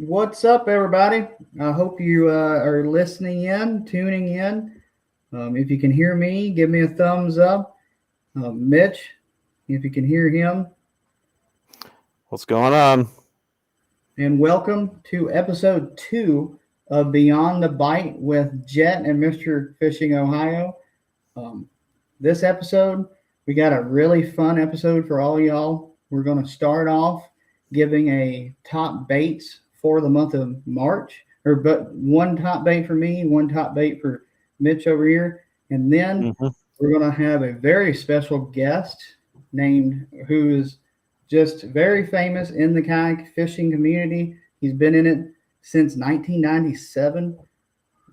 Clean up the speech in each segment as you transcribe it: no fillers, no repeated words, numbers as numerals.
What's up, everybody? I hope you are listening in, tuning in. If you can hear me, give me a thumbs up. Mitch, if you can hear him. What's going on? And welcome to episode 2 of Beyond the Bite with Jet and Mr. Fishing Ohio. Um, this episode, we got a really fun episode for all y'all. We're going to start off giving a top baits for the month of March, but one top bait for me, one top bait for Mitch over here, and then we're going to have a very special guest named who is just very famous in the kayak fishing community. He's been in it since 1997.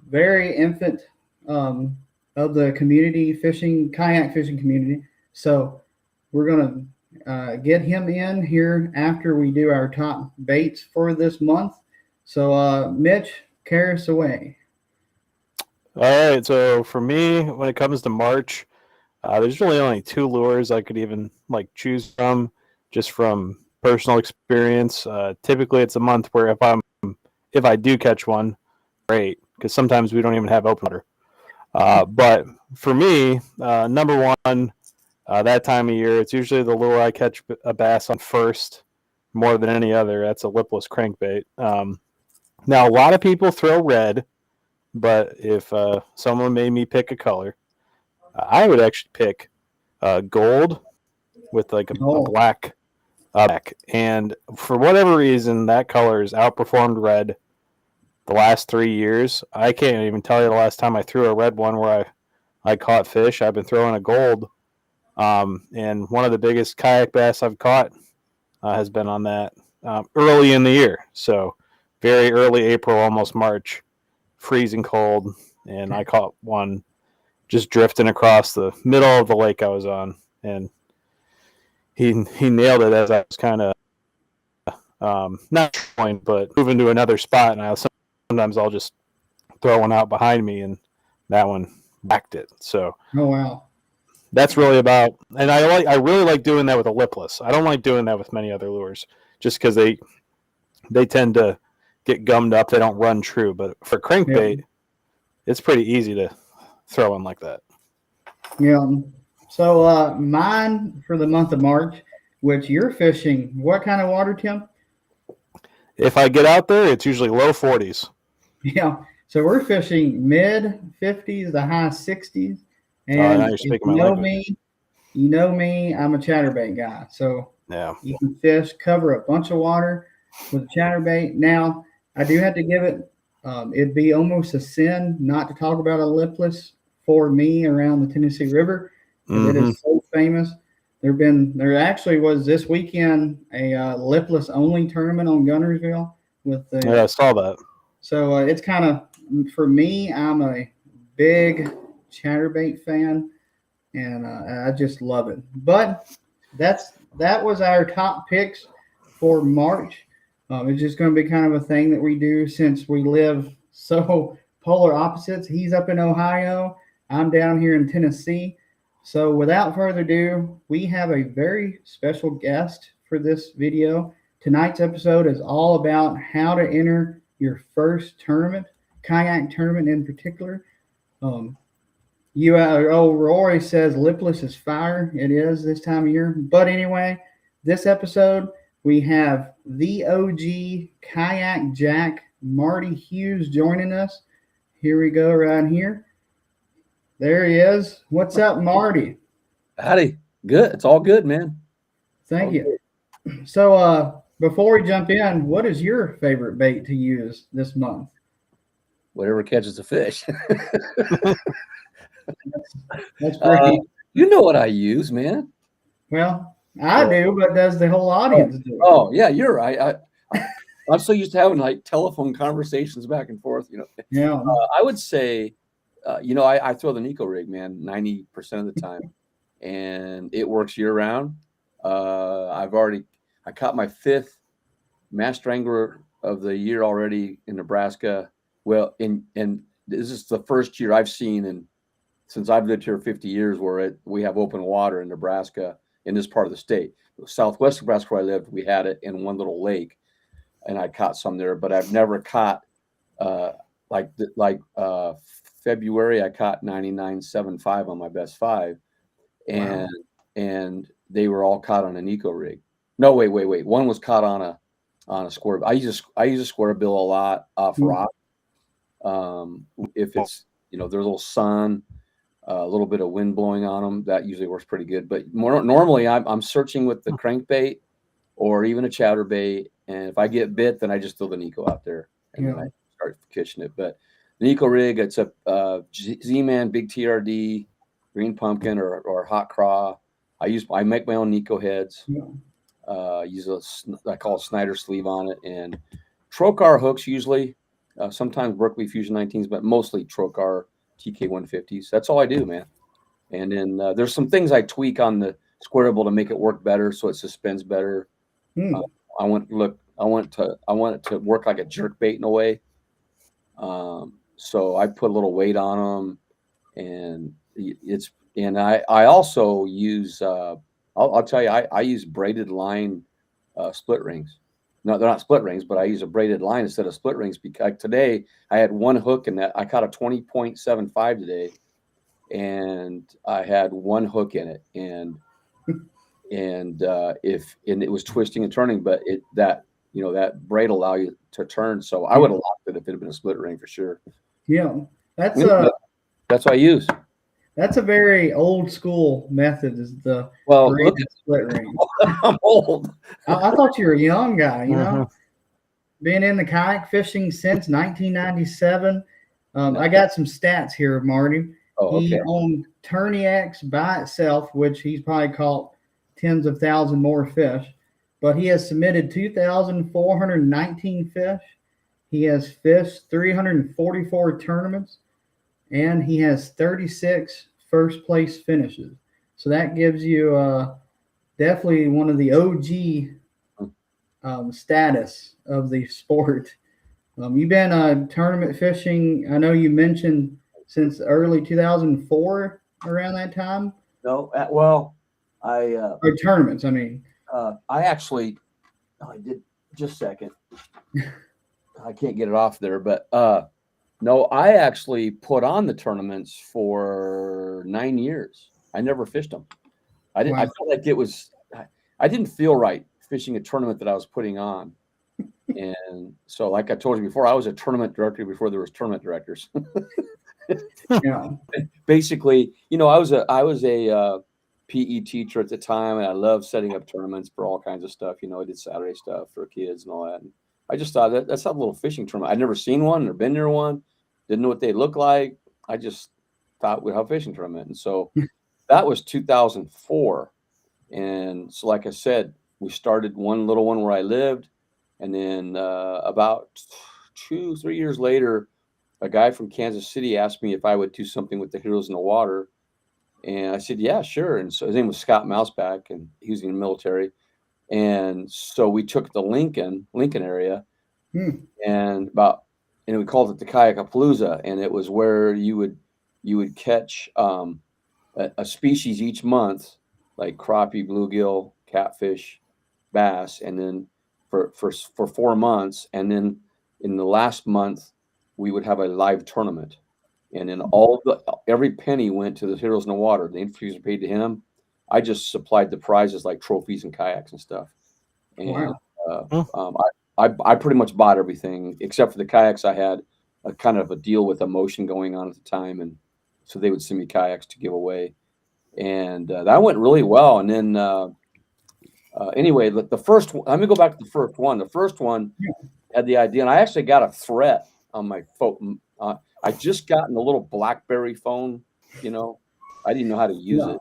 Very infant of the community kayak fishing community. So we're going to get him in here after we do our top baits for this month. So Mitch, carry us away. All right. So for me, when it comes to March, there's really only two lures I could even choose from, just from personal experience. Typically, it's a month where if I do catch one, great, because sometimes we don't even have open water. But for me, number one, that time of year, it's usually the lure I catch a bass on first, more than any other. That's a lipless crankbait. Now, a lot of people throw red, but if someone made me pick a color, I would actually pick gold with a black back. And for whatever reason, that color has outperformed red the last 3 years. I can't even tell you the last time I threw a red one where I caught fish. I've been throwing a gold. And one of the biggest kayak bass I've caught has been on that early in the year. So very early April, almost March, freezing cold. And I caught one just drifting across the middle of the lake I was on. And he nailed it as I was kind of not trying, but moving to another spot. And sometimes I'll just throw one out behind me, and that one backed it. So oh wow, that's really about. And I really like doing that with a lipless. I don't like doing that with many other lures, just because they tend to get gummed up. They don't run true. But for crankbait, it's pretty easy to throw in like that. Yeah. So mine for the month of March, which you're fishing, what kind of water temp? If I get out there, it's usually low 40s. Yeah. So we're fishing mid 50s to high 60s. And if you know me, I'm a chatterbait guy. So yeah, you can cover a bunch of water with a chatterbait. Now, I do have to give it, it'd be almost a sin not to talk about a lipless for me around the Tennessee River. It is so famous. There actually was this weekend a lipless only tournament on Gunnersville I saw that. So it's kind of, for me, I'm a big chatterbait fan, and I just love it. But that was our top picks for March. It's just going to be kind of a thing that we do since we live so polar opposites. He's up in Ohio. I'm down here in Tennessee. So without further ado, we have a very special guest for this video. Tonight's episode is all about how to enter your first tournament, kayak tournament in particular. Rory says lipless is fire. It is this time of year. But anyway, this episode, we have the OG Kayak Jack, Marty Hughes, joining us. Here we go right here. There he is. What's up, Marty? Howdy. Good. It's all good, man. Thank you. So before we jump in, what is your favorite bait to use this month? Whatever catches a fish. That's great. You know what I use, man. Well, I do, but does the whole audience do? Oh, yeah, you're right. I'm so used to having telephone conversations back and forth. Yeah. I would say, I throw the Nico rig, man, 90% of the time, and it works year round. I caught my 5th Master Angler of the year already in Nebraska. Well, and this is the first year I've seen since I've lived here 50 years where we have open water in Nebraska in this part of the state. Southwest Nebraska where I lived, we had it in one little lake. and I caught some there, but I've never caught February. I caught 99.75 on my best 5, and Wow. and they were all caught on an eco rig. No, wait. One was caught on a square. I use a square bill a lot off rock. If it's there's a little sun, a little bit of wind blowing on them, that usually works pretty good. But normally I'm searching with the crankbait or even a chatterbait, and if I get bit, then I just throw the Nico out there and then I start catching it. But the Nico rig, it's a Z-Man Big TRD, green pumpkin or hot craw. I make my own Nico heads. I call it Snyder sleeve on it, and Trocar hooks usually. Sometimes Berkeley Fusion 19s, but mostly Trocar TK 150s. That's all I do, man. And then there's some things I tweak on the squareable to make it work better, so it suspends better. I want it to work like a jerk bait in a way. So I put a little weight on them, and I also use I'll tell you, I use braided line split rings. No, they're not split rings, but I use a braided line instead of split rings because today I had one hook in that. I caught a 20.75 today, and I had one hook in it, and it was twisting and turning, but that braid allow you to turn. So I would have locked it if it had been a split ring for sure. Yeah, that's what I use. That's a very old school method. Is the split ring? I'm old. I thought you were a young guy. You know, being in the kayak fishing since 1997. I got some stats here of Marty. He owned Turniacs by itself, which he's probably caught tens of thousands more fish. But he has submitted 2,419 fish. He has fished 344 tournaments, and he has 36 first place finishes. So that gives you definitely one of the OG status of the sport. You've been tournament fishing, I know you mentioned, since early 2004, around that time? No, or tournaments, I mean. I did, just a second. I can't get it off there, but no, I actually put on the tournaments for 9 years. I never fished them. I didn't. Wow. I felt like it was. I didn't feel right fishing a tournament that I was putting on, and so, like I told you before, I was a tournament director before there was tournament directors. Yeah. Basically, I was a PE teacher at the time, and I loved setting up tournaments for all kinds of stuff. I did Saturday stuff for kids and all that. And I just thought that's a little fishing tournament. I'd never seen one or been near one. Didn't know what they looked like. I just thought we'd have a fishing tournament. And so that was 2004. And so, like I said, we started one little one where I lived. And then about 2-3 years later, a guy from Kansas City asked me if I would do something with the Heroes in the Water. And I said, yeah, sure. And so his name was Scott Mouseback, and he was in the military. And so we took the Lincoln area, and we called it the Kayakapalooza, and it was where you would catch a species each month, like crappie, bluegill, catfish, bass, and then for 4 months, and then in the last month we would have a live tournament, and then every penny went to the Heroes in the Water. The entries were paid to him. I just supplied the prizes like trophies and kayaks and stuff. And I pretty much bought everything except for the kayaks. I had a kind of a deal with Emotion going on at the time, and so they would send me kayaks to give away, and that went really well. And then anyway, the first one, let me go back to the first one. The first one had the idea, and I actually got a threat on my phone. I just gotten a little BlackBerry phone. I didn't know how to use it.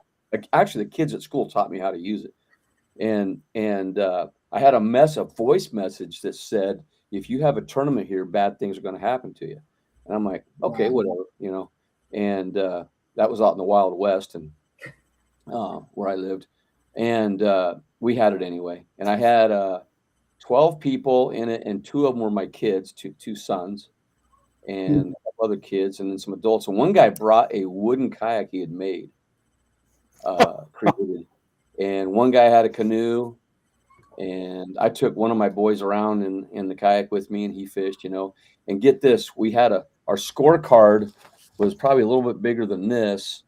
Actually, the kids at school taught me how to use it, and I had a voice message that said, "If you have a tournament here, bad things are going to happen to you." And I'm like, okay, whatever, And that was out in the Wild West, and where I lived, and we had it anyway. And I had 12 people in it, and 2 of them were my kids, two sons, and other kids, and then some adults. And one guy brought a wooden kayak he had made. Created, and one guy had a canoe, And I took one of my boys around in the kayak with me, and he fished, and get this, we had our scorecard was probably a little bit bigger than this,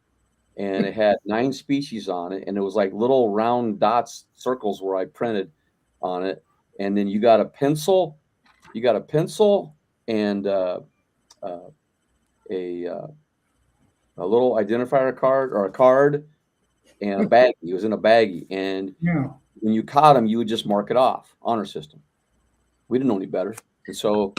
and it had 9 species on it, and it was like little round dots, circles where I printed on it. And then you got a pencil and a little identifier card or a card and a baggie. It was in a baggie, and Yeah. when you caught them, you would just mark it off. Honor system. We didn't know any better, and so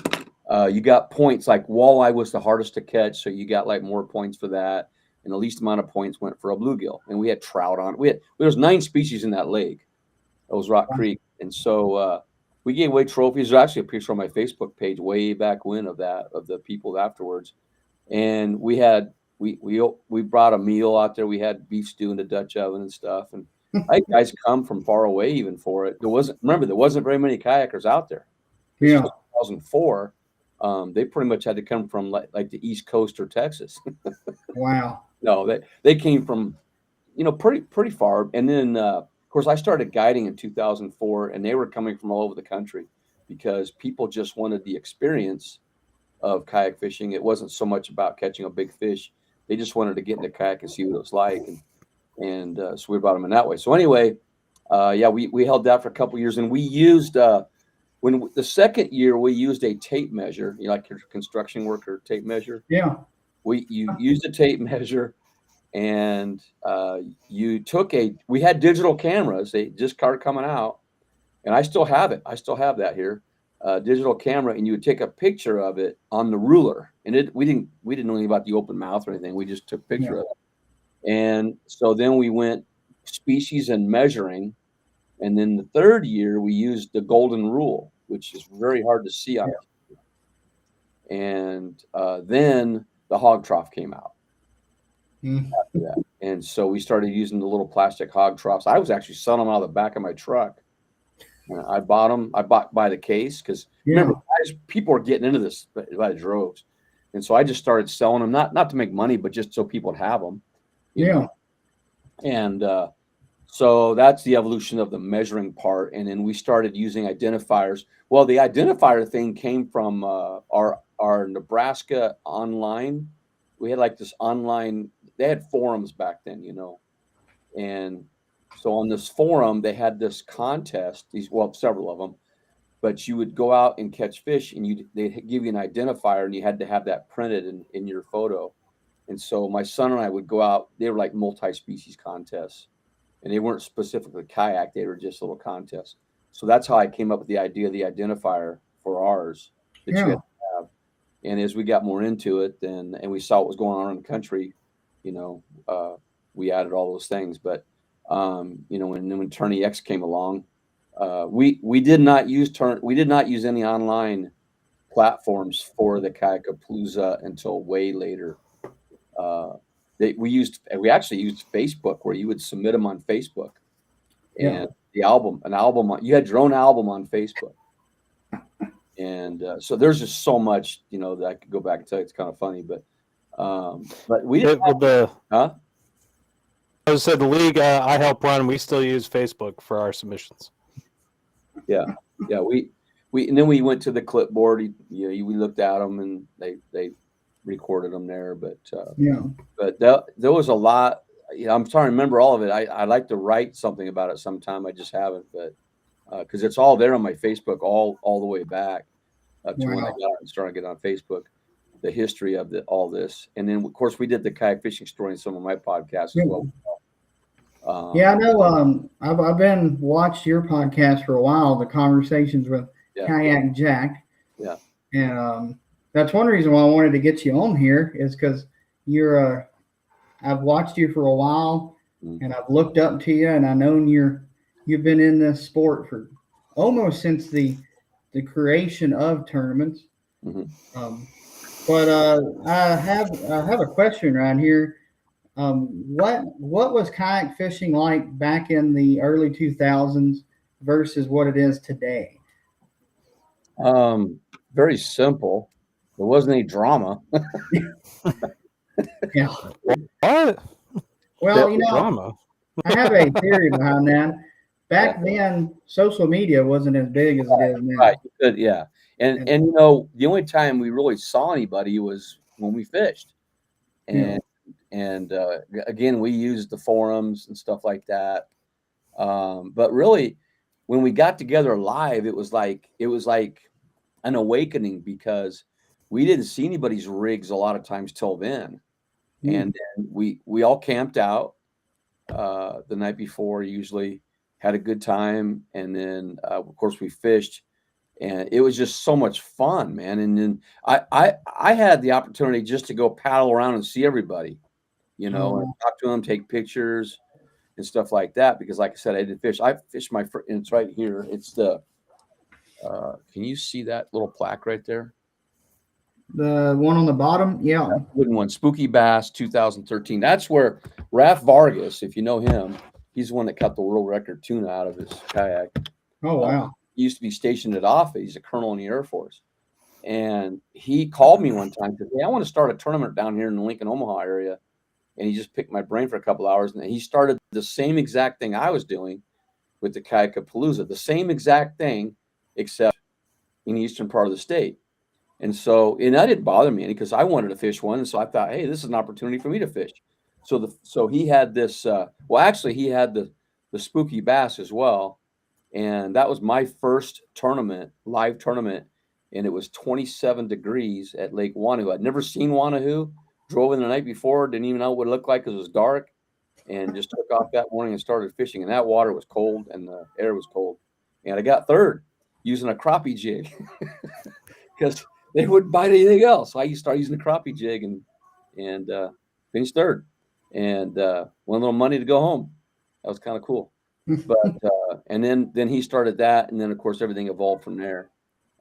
you got points. Like walleye was the hardest to catch, so you got like more points for that, and the least amount of points went for a bluegill. And we had trout on. There was 9 species in that lake. That was Rock Creek, and so we gave away trophies. There's actually a picture on my Facebook page way back when of the people afterwards, and we brought a meal out there. We had beef stew in the Dutch oven and stuff, and I had guys come from far away even for it. There wasn't very many kayakers out there. This Yeah. was 2004. They pretty much had to come from like the East Coast or Texas. Wow. No, they came from, pretty far. And then, of course, I started guiding in 2004, and they were coming from all over the country because people just wanted the experience of kayak fishing. It wasn't so much about catching a big fish. They just wanted to get in the kayak and see what it was like. And so we brought them in that way. So anyway, we held that for a couple of years, and we used when the second year we used a tape measure, like your construction worker tape measure. Yeah. You used a tape measure, and we had digital cameras. They just started coming out, and I still have it. I still have that here, digital camera, and you would take a picture of it on the ruler. And we didn't know anything about the open mouth or anything. We just took a picture of it. And so then we went species and measuring. And then the third year we used the golden rule, which is very hard to see on it. And then the hog trough came out after that. And so we started using the little plastic hog troughs. I was actually selling them out of the back of my truck. I bought them. I bought by the case because remember, people were getting into this by the droves. And so I just started selling them, not to make money, but just so people would have them. You know? And so that's the evolution of the measuring part. And then we started using identifiers. Well, the identifier thing came from our Nebraska online. We had like this online, they had forums back then, and so on this forum, they had this contest, several of them, but you would go out and catch fish, and they'd give you an identifier, and you had to have that printed in your photo. And so my son and I would go out. They were like multi-species contests, and they weren't specifically kayak. They were just little contests. So that's how I came up with the idea of the identifier for ours that you had to have. And as we got more into it, and we saw what was going on in the country, we added all those things. But when Tourney X came along, we did not use any online platforms for the Kayakapalooza until way later. We actually used Facebook, where you would submit them on Facebook, and you had your own album on Facebook. And so there's just so much, that I could go back and tell you. It's kind of funny, but we didn't I said the league I help run, we still use Facebook for our submissions. Yeah. And then we went to the clipboard. We looked at them, and they recorded them there. But there was a lot. I'm trying to remember all of it. I'd like to write something about it sometime. I just haven't, but because it's all there on my Facebook, all the way back to when I started getting on Facebook, the history of all this. And then of course we did the kayak fishing story in some of my podcasts as well. I know. I've been watched your podcast for a while, the Conversations with Kayak Jack. Yeah. And that's one reason why I wanted to get you on here, is because I've watched you for a while, and I've looked up to you, and I know you've been in this sport for almost since the creation of tournaments. But I have a question right here. What was kayak fishing like back in the early 2000s versus what it is today? Very simple. There wasn't any drama. Yeah. What? Well, drama. I have a theory behind that. back then, social media wasn't as big as it is now. Right. Good. Yeah. And you know, the only time we really saw anybody was when we fished. And again, we used the forums and stuff like that. But really, when we got together live, it was like an awakening because we didn't see anybody's rigs a lot of times till then. And then we all camped out the night before, usually had a good time, and then of course we fished, and it was just so much fun, man. And then I had the opportunity just to go paddle around and see everybody, you know, and talk to them, take pictures and stuff like that. Because, like I said, I did fish. I fished and it's right here. It's the can you see that little plaque right there? The one on the bottom, yeah. Wooden one, Spooky Bass 2013. That's where Raf Vargas, if you know him, he's the one that cut the world record tuna out of his kayak. Oh, wow. He used to be stationed at Offa. He's a colonel in the Air Force. And he called me one time and said, hey, I want to start a tournament down here in the Lincoln, Omaha area. And he just picked my brain for a couple hours. And he started the same exact thing I was doing with the Kayakapalooza, the same exact thing, except in the eastern part of the state. And so, and that didn't bother me any because I wanted to fish one. And so I thought, hey, this is an opportunity for me to fish. So he had this, well, actually he had the Spooky Bass as well. And that was my first tournament, live tournament. And it was 27 degrees at Lake Wanahoo. I'd never seen Wanahoo, drove in the night before, didn't even know what it looked like because it was dark, and just took off that morning and started fishing. And that water was cold and the air was cold. And I got third using a crappie jig because they wouldn't bite anything else. So I started using the crappie jig and finished third, and won a little money to go home. That was kind of cool. But and then he started that, and then of course everything evolved from there.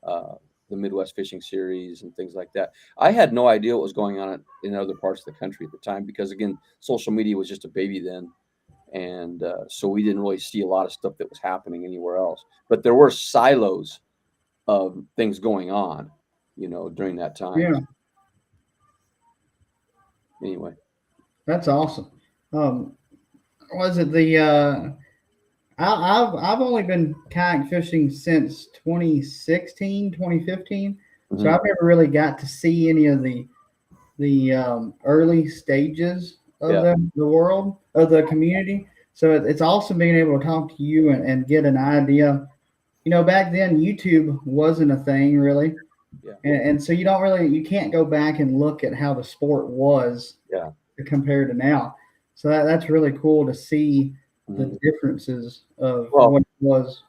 The Midwest Fishing Series and things like that. I had no idea what was going on in other parts of the country at the time because, again, social media was just a baby then, and so we didn't really see a lot of stuff that was happening anywhere else. But there were silos of things going on, you know, during that time. Yeah. Anyway, That's awesome. Was it the I've only been kayak fishing since 2016, 2015. So I've never really got to see any of the early stages of the world, of the community. So it's awesome being able to talk to you and get an idea. You know, back then YouTube wasn't a thing really. Yeah. And so you can't go back and look at how the sport was compared to now. So that's really cool to see the differences of what it was.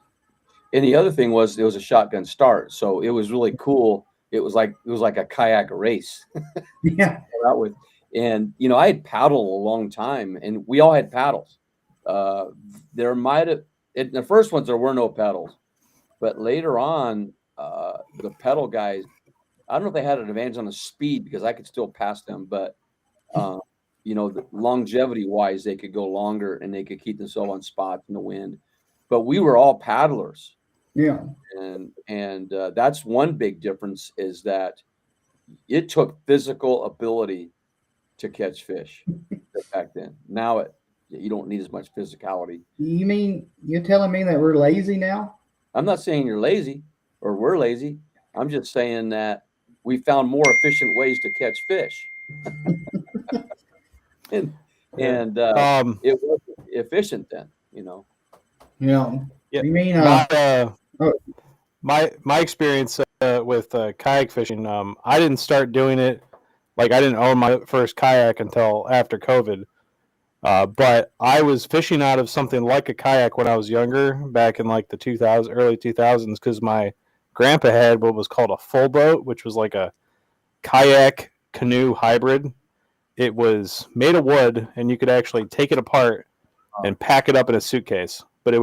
And the other thing was it was a shotgun start, so it was really cool. It was like a kayak race. Yeah. And you know, I had paddled a long time, and we all had paddles. There might have in the first ones there were no pedals, but later on, the pedal guys, I don't know if they had an advantage on the speed because I could still pass them, but you know, longevity wise, they could go longer and they could keep themselves on spots in the wind. But we were all paddlers. Yeah. And that's one big difference is that it took physical ability to catch fish back then. Now you don't need as much physicality. You mean you're telling me that we're lazy now? I'm not saying you're lazy or we're lazy. I'm just saying that we found more efficient ways to catch fish. and it was efficient then, you know. Yeah. Yeah. You mean my experience with kayak fishing, I didn't start doing it, like I didn't own my first kayak until after COVID. But I was fishing out of something like a kayak when I was younger, back in like the early 2000s, because my grandpa had what was called a full boat, which was like a kayak canoe hybrid. It was made of wood, and you could actually take it apart and pack it up in a suitcase. But it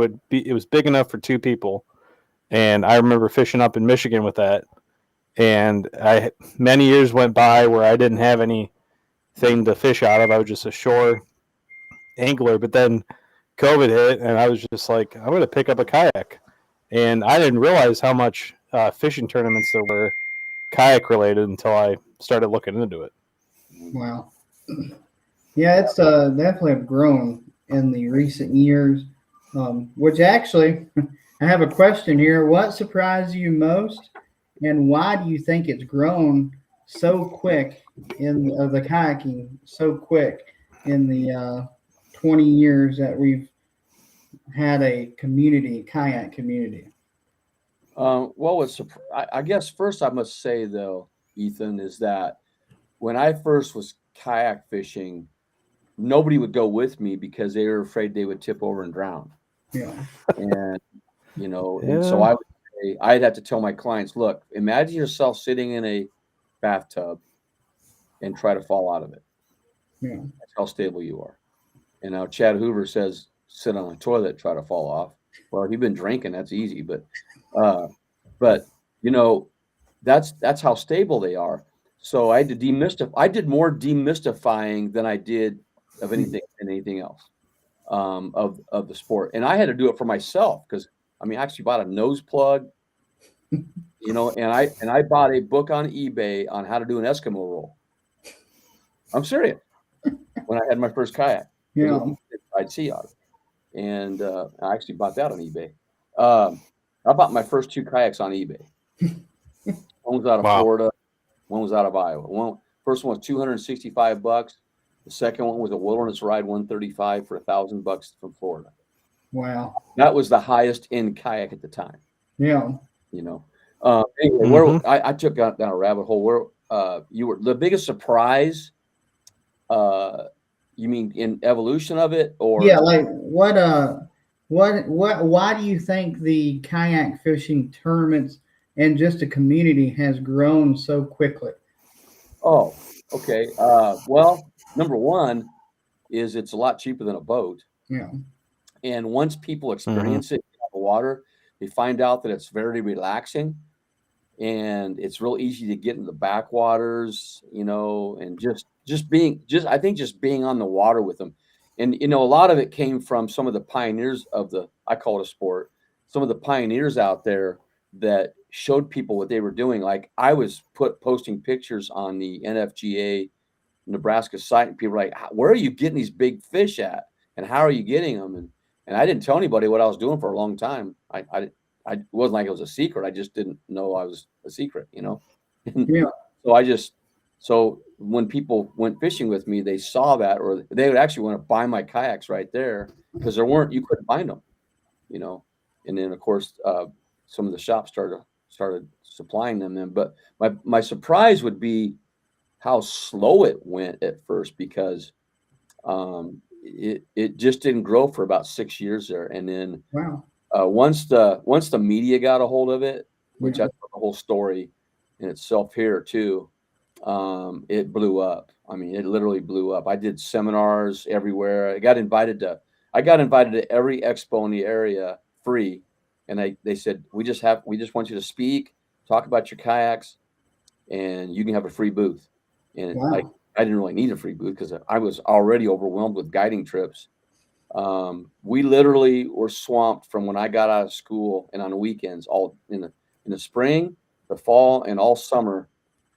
was big enough for two people. And I remember fishing up in Michigan with that. And many years went by where I didn't have anything to fish out of. I was just a shore angler. But then COVID hit, and I was just like, I'm going to pick up a kayak. And I didn't realize how much fishing tournaments there were kayak related until I started looking into it. Wow. Yeah, it's definitely grown in the recent years. Which actually, I have a question here. What surprised you most, and why do you think it's grown so quick in the kayaking so quick in the 20 years that we've had a community, kayak community? Well, I guess first I must say though, Ethan, is that when I first was kayak fishing, nobody would go with me because they were afraid they would tip over and drown. Yeah. And and so Yeah. I'd have to tell my clients, look, imagine yourself sitting in a bathtub and try to fall out of it. Yeah. That's how stable you are. And now Chad Hoover says, sit on a toilet, try to fall off. Well, if you've been drinking, that's easy, uh, but that's how stable they are. So I had to demystify. I did more demystifying than I did of anything else of the sport, and I had to do it for myself because I actually bought a nose plug, and I bought a book on eBay on how to do an Eskimo roll. I'm serious. When I had my first kayak, Yeah. I'd see on it, and I actually bought that on eBay. I bought my first 2 kayaks on eBay. One was out of Florida, one was out of Iowa. First one was $265. The second one was a Wilderness Ride 135 for $1,000 from Florida. Wow. That was the highest end kayak at the time. Yeah. Anyway, I took down a rabbit hole. Where you were the biggest surprise? You mean in evolution of it, or Yeah, like why do you think the kayak fishing tournaments and just the community has grown so quickly? Oh, okay. Well, number one is it's a lot cheaper than a boat. Yeah. And once people experience it in the water, they find out that it's very relaxing and it's real easy to get in the backwaters, and just being on the water with them. And, a lot of it came from some of the pioneers I call it a sport, some of the pioneers out there that showed people what they were doing. Like I was posting pictures on the NFGA Nebraska site, and people were like, where are you getting these big fish at? And how are you getting them? And I didn't tell anybody what I was doing for a long time. I wasn't like it was a secret. I just didn't know I was a secret, And Yeah. so when people went fishing with me, they saw that, or they would actually want to buy my kayaks right there because you couldn't find them, And then of course, some of the shops started supplying them then. But my surprise would be how slow it went at first because it just didn't grow for about 6 years there, and then Wow. once the media got a hold of it, which Yeah. that's the whole story in itself here too, it blew up. It literally blew up. I did seminars everywhere. I got invited to every expo in the area free, and they said we just want you to speak, talk about your kayaks, and you can have a free booth. And Wow. I didn't really need a free booth because I was already overwhelmed with guiding trips. We literally were swamped from when I got out of school and on the weekends, all in the spring, the fall, and all summer,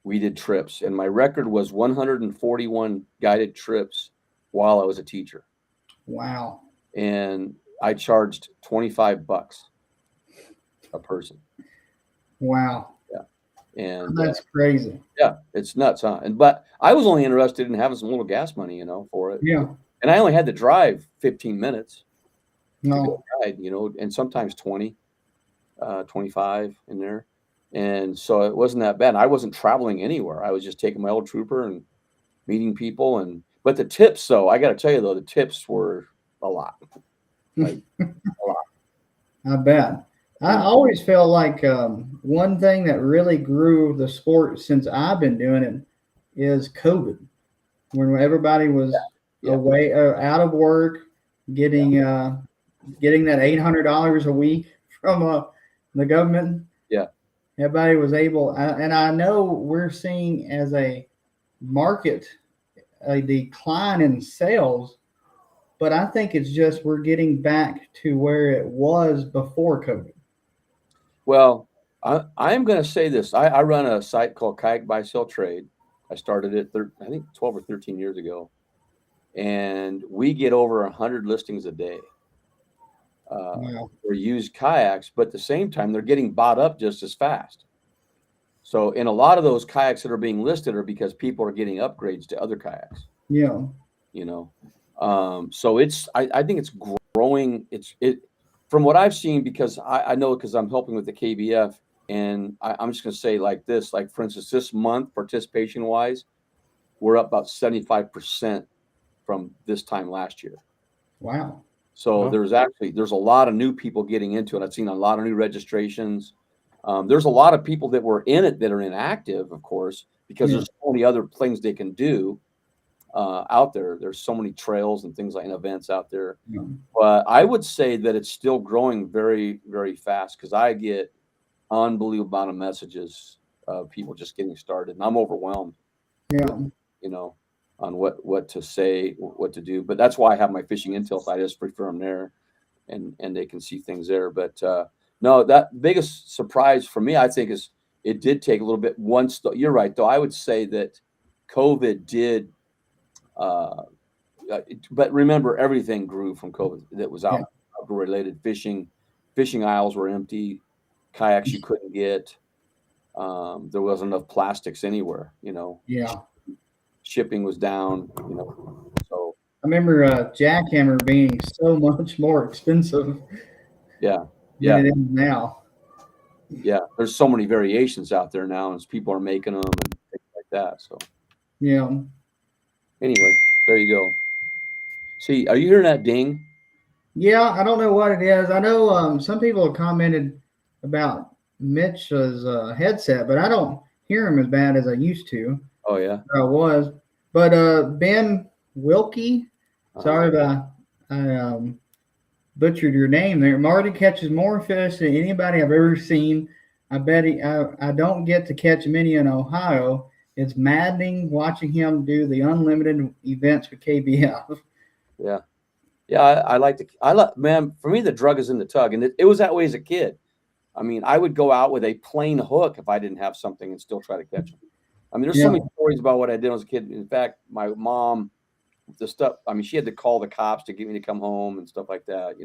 we did trips. And my record was 141 guided trips while I was a teacher. Wow. And I charged $25 a person. Wow. Yeah. And that's crazy. Yeah, it's nuts, huh? But I was only interested in having some little gas money, for it. Yeah. And I only had to drive 15 minutes to No. go guide, and sometimes 20, 25 in there. And so it wasn't that bad. I wasn't traveling anywhere. I was just taking my old trooper and meeting people. But the tips, though, I got to tell you, though, the tips were a lot. Like, a lot. I bet. I always felt like one thing that really grew the sport since I've been doing it is COVID, when everybody was away, out of work, getting that $800 a week from the government. Yeah, everybody was able, and I know we're seeing as a market a decline in sales, but I think it's just we're getting back to where it was before COVID. Well, I'm going to say this. I run a site called Kayak Buy Sell Trade. I started it, I think 12 or 13 years ago. And we get over 100 listings a day. Wow. or used kayaks, but at the same time, they're getting bought up just as fast. So, in a lot of those kayaks that are being listed are because people are getting upgrades to other kayaks. Yeah. You know, so I think it's growing. From what I've seen, because I know, because I'm helping with the KBF, and I'm just going to say like this, like for instance, this month participation wise, we're up about 75% from this time last year. Wow. So Wow. there's a lot of new people getting into it. I've seen a lot of new registrations. There's a lot of people that were in it that are inactive, of course, because Yeah. there's so many other things they can do out there. There's so many trails and things like and events out there. Yeah. But I would say that it's still growing very, very fast, because I get unbelievable amount of messages of people just getting started, and I'm overwhelmed, Yeah. you know, on what to say, what to do. But that's why I have my fishing intel site. I just prefer them there, and they can see things there. But no, that biggest surprise for me, I think, is it did take a little bit. Once you're right, though, I would say that COVID did. But remember, everything grew from COVID that was Yeah. outdoor related. Fishing aisles were empty, kayaks you couldn't get. There wasn't enough plastics anywhere. Yeah. Shipping was down. So I remember jackhammer being so much more expensive yeah, than yeah, it is now. yeah. There's so many variations out there now, and people are making them and things like that. So Yeah. anyway, there you go. See, are you hearing that ding? Yeah, I don't know what it is. I know some people have commented about Mitch's headset, but I don't hear him as bad as I used to. Oh yeah. I was. But Ben Wilkie, sorry if I butchered your name there. Marty catches more fish than anybody I've ever seen. I bet I don't get to catch many in Ohio. It's maddening watching him do the unlimited events with KBF. Yeah. Yeah, I like, man, for me, the drug is in the tug. And it was that way as a kid. I mean, I would go out with a plain hook if I didn't have something and still try to catch them. I mean, there's so Yeah. many stories about what I did as a kid. In fact, my mom, the stuff, I mean, she had to call the cops to get me to come home and stuff like that,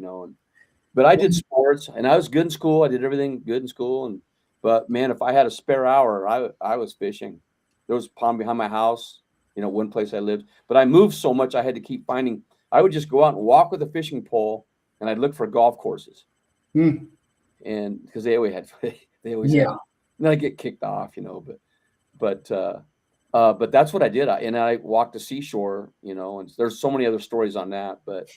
but I did sports, and I was good in school. I did everything good in school. But man, if I had a spare hour, I was fishing. There was a pond behind my house, one place I lived. But I moved so much, I had to keep finding. I would just go out and walk with a fishing pole, and I'd look for golf courses. Hmm. And because they always had, Yeah. and then I get kicked off, but that's what I did. I walked the seashore, and there's so many other stories on that. But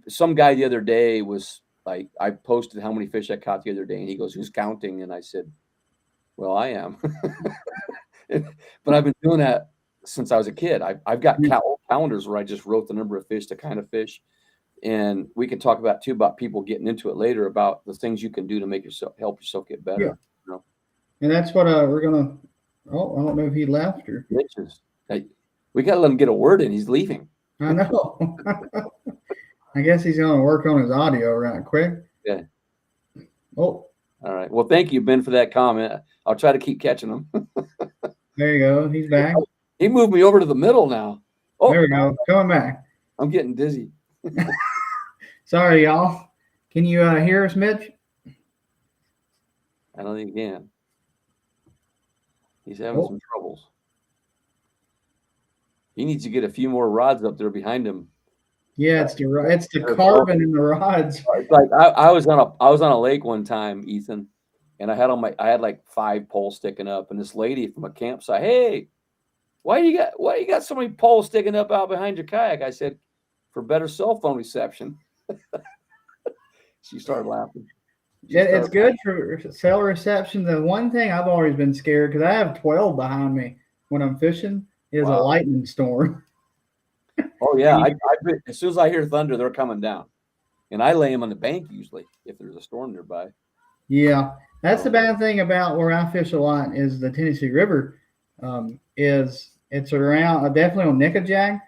some guy the other day was like, I posted how many fish I caught the other day, and he goes, "Who's counting?" And I said, "Well, I am." But I've been doing that since I was a kid. I've got calendars where I just wrote the number of fish, the kind of fish. And we can talk about people getting into it later, about the things you can do to help yourself get better. Yeah. And that's what we're gonna. Oh, I don't know if he left or. Bitches. Hey, we gotta let him get a word in. He's leaving. I know. I guess he's gonna work on his audio right quick. Yeah. Oh. All right. Well, thank you, Ben, for that comment. I'll try to keep catching them. There you go. He's back. He moved me over to the middle now. Oh, there we go. Coming back. I'm getting dizzy. Sorry, y'all. Can you hear us, Mitch? I don't think he can. He's having some troubles. He needs to get a few more rods up there behind him. Yeah, it's the carbon in the rods. It's like I was on a lake one time, Ethan, and I had like 5 poles sticking up, and this lady from a campsite, "Hey, why you got so many poles sticking up out behind your kayak?" I said, "For better cell phone reception." She started laughing. It's good for cell reception. The one thing I've always been scared, because I have 12 behind me when I'm fishing, is a lightning storm. Oh yeah, as soon as I hear thunder, they're coming down, and I lay them on the bank usually if there's a storm nearby. Yeah, that's the bad thing about where I fish a lot is the Tennessee River. It's around definitely on Nickajack.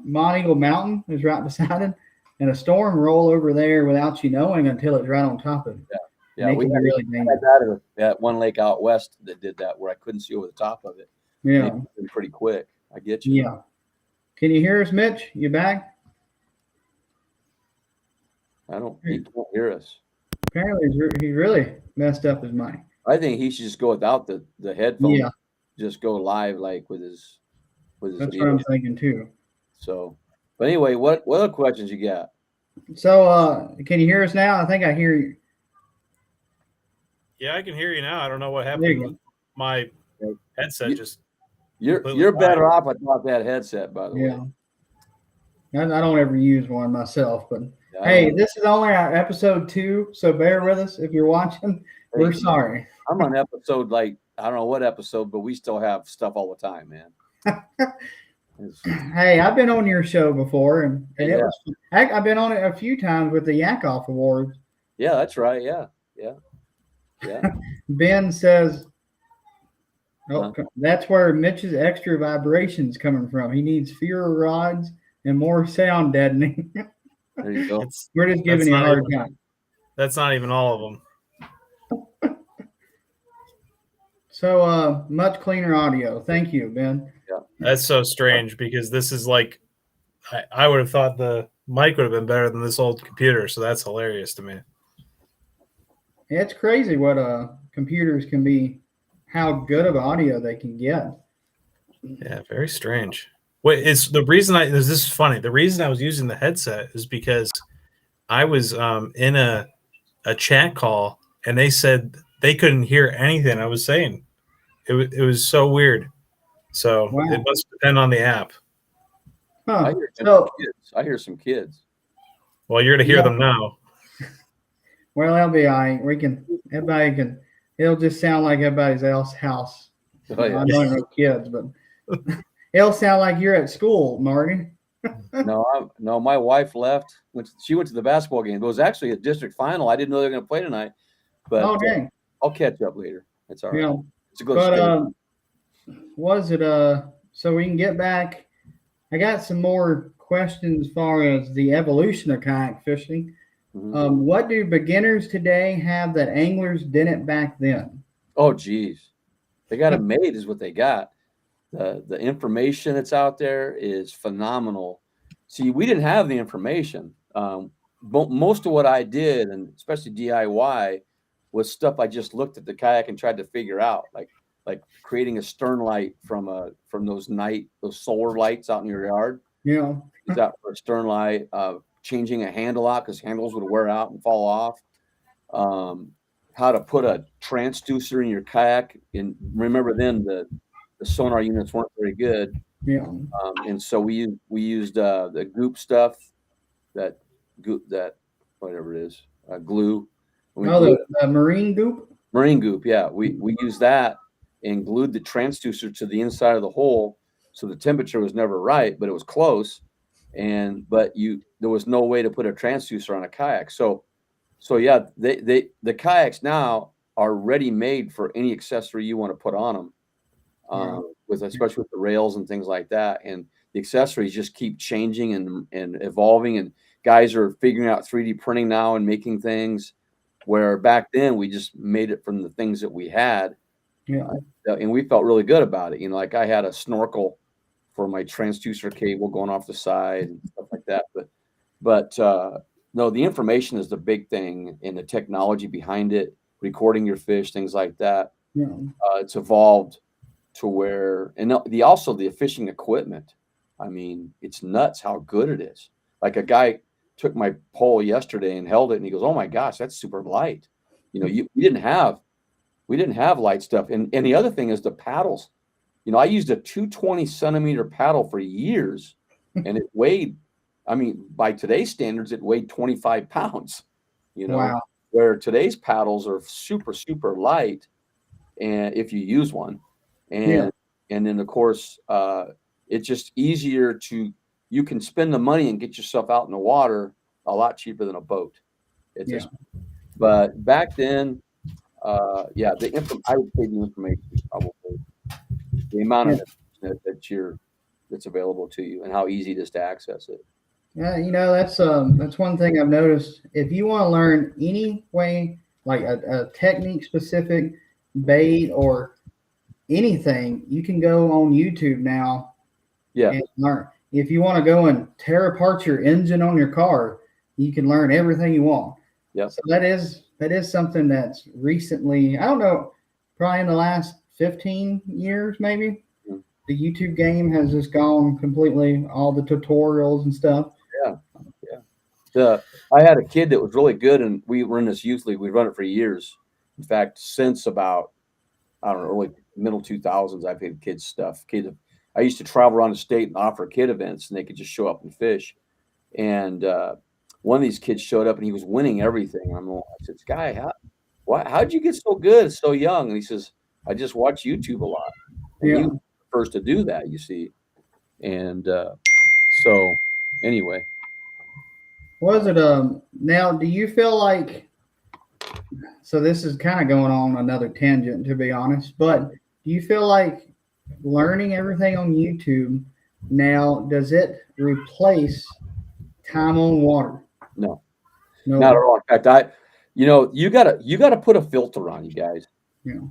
Mont Eagle Mountain is right beside it, and a storm roll over there without you knowing until it's right on top of it. Yeah, we had really that at one lake out west that did that, where I couldn't see over the top of it. Yeah, it was pretty quick. I get you. Yeah. Can you hear us, Mitch? You back? He can't hear us. Apparently, he really messed up his mic. I think he should just go without the headphones. Yeah, Just go live like with his that's video. what I'm thinking too. So, but anyway, what other questions you got? So, can you hear us now? I think I hear you. Yeah, I can hear you now. I don't know what There happened. you My headset just You're completely better died. off without that headset, by the way. Yeah, I don't ever use one myself, but I hey, don't- this is only our episode 2, so bear with us if you're watching. We're Thank you. sorry. I'm on episode like I don't know what episode, but we still have stuff all the time, man. Hey, I've been on your show before, and it Yeah. was. Heck, I've been on it a few times with the Yak Off Awards. Yeah, that's right. Yeah. Ben says, "Oh, Huh? that's where Mitch's extra vibrations coming from. He needs fewer rods and more sound deadening." There you go. We're just giving you a hard time. That's not even all of them. So, much cleaner audio. Thank you, Ben. That's so strange because this is like, I would have thought the mic would have been better than this old computer. So that's hilarious to me. It's crazy what computers can be, how good of audio they can get. Yeah, very strange. Wait, it's the reason this is funny. The reason I was using the headset is because I was in a chat call and they said they couldn't hear anything I was saying. It was so weird. So Wow. it must depend on the app. Huh. I hear some kids. Well, you're going to hear them now. Well, that'll be all right. It'll just sound like everybody else's house. Oh, yeah. I don't know kids, but it'll sound like you're at school, Marty. No, my wife left. She went to the basketball game. It was actually a district final. I didn't know they were going to play tonight, but Oh, dang. I'll catch up later. It's all right. Yeah. It's a good But was it so we can get back? I got some more questions as far as the evolution of kayak fishing. Mhm. What do beginners today have that anglers didn't back then? Oh, geez. They got it made is what they got. The information that's out there is phenomenal. See, we didn't have the information. Most of what I did, and especially DIY, was stuff I just looked at the kayak and tried to figure out, like creating a stern light from those solar lights out in your yard. You know, Use that for a stern light. Changing a handle out because handles would wear out and fall off. How to put a transducer in your kayak. And remember then the sonar units weren't very good. yeah. And so we used the goop stuff, that whatever it is, glue. The marine goop. Marine goop, yeah. We used that and glued the transducer to the inside of the hole, so the temperature was never right, but it was close. But there was no way to put a transducer on a kayak. So yeah, the kayaks now are ready made for any accessory you want to put on them. Especially with the rails and things like that, and the accessories just keep changing and evolving, and guys are figuring out 3D printing now and making things where back then we just made it from the things that we had, and we felt really good about it. Like I had a snorkel for my transducer cable going off the side and stuff like that, but no, the information is the big thing, and the technology behind it, recording your fish, things like that. It's evolved to where, and also the fishing equipment. I mean, it's nuts how good it is. Like a guy took my pole yesterday and held it, and he goes, "Oh my gosh, that's super light." We didn't have light stuff. And the other thing is the paddles. I used a 220 centimeter paddle for years, and it weighed, I mean, by today's standards, it weighed 25 pounds. Wow. Where today's paddles are super, super light, and if you use one. And then of course it's just easier you can spend the money and get yourself out in the water a lot cheaper than a boat. But back then, I would say the information is probably the amount of that's available to you and how easy it is to access it. Yeah, that's one thing I've noticed. If you want to learn any way, like a technique specific bait or anything, you can go on YouTube now and learn. If you want to go and tear apart your engine on your car, you can learn everything you want. Yep. So that is something that's recently, I don't know, probably in the last 15 years maybe. Mhm. The YouTube game has just gone completely, all the tutorials and stuff. I had a kid that was really good, and we run this youth league. We run it for years. In fact, since about, I don't know, early middle 2000s, I've had kids stuff. I used to travel around the state and offer kid events, and they could just show up and fish. And one of these kids showed up, and he was winning everything. I said, "Guy, how'd you get so good so young?" And he says, "I just watch YouTube a lot." And he Yeah. was the first to do that, you see. And so, anyway. Was it now do you feel like, so this is kind of going on another tangent to be honest, but do you feel like learning everything on YouTube now, does it replace time on water? No. No. Not at all. In fact, you gotta put a filter on, you guys. Yeah.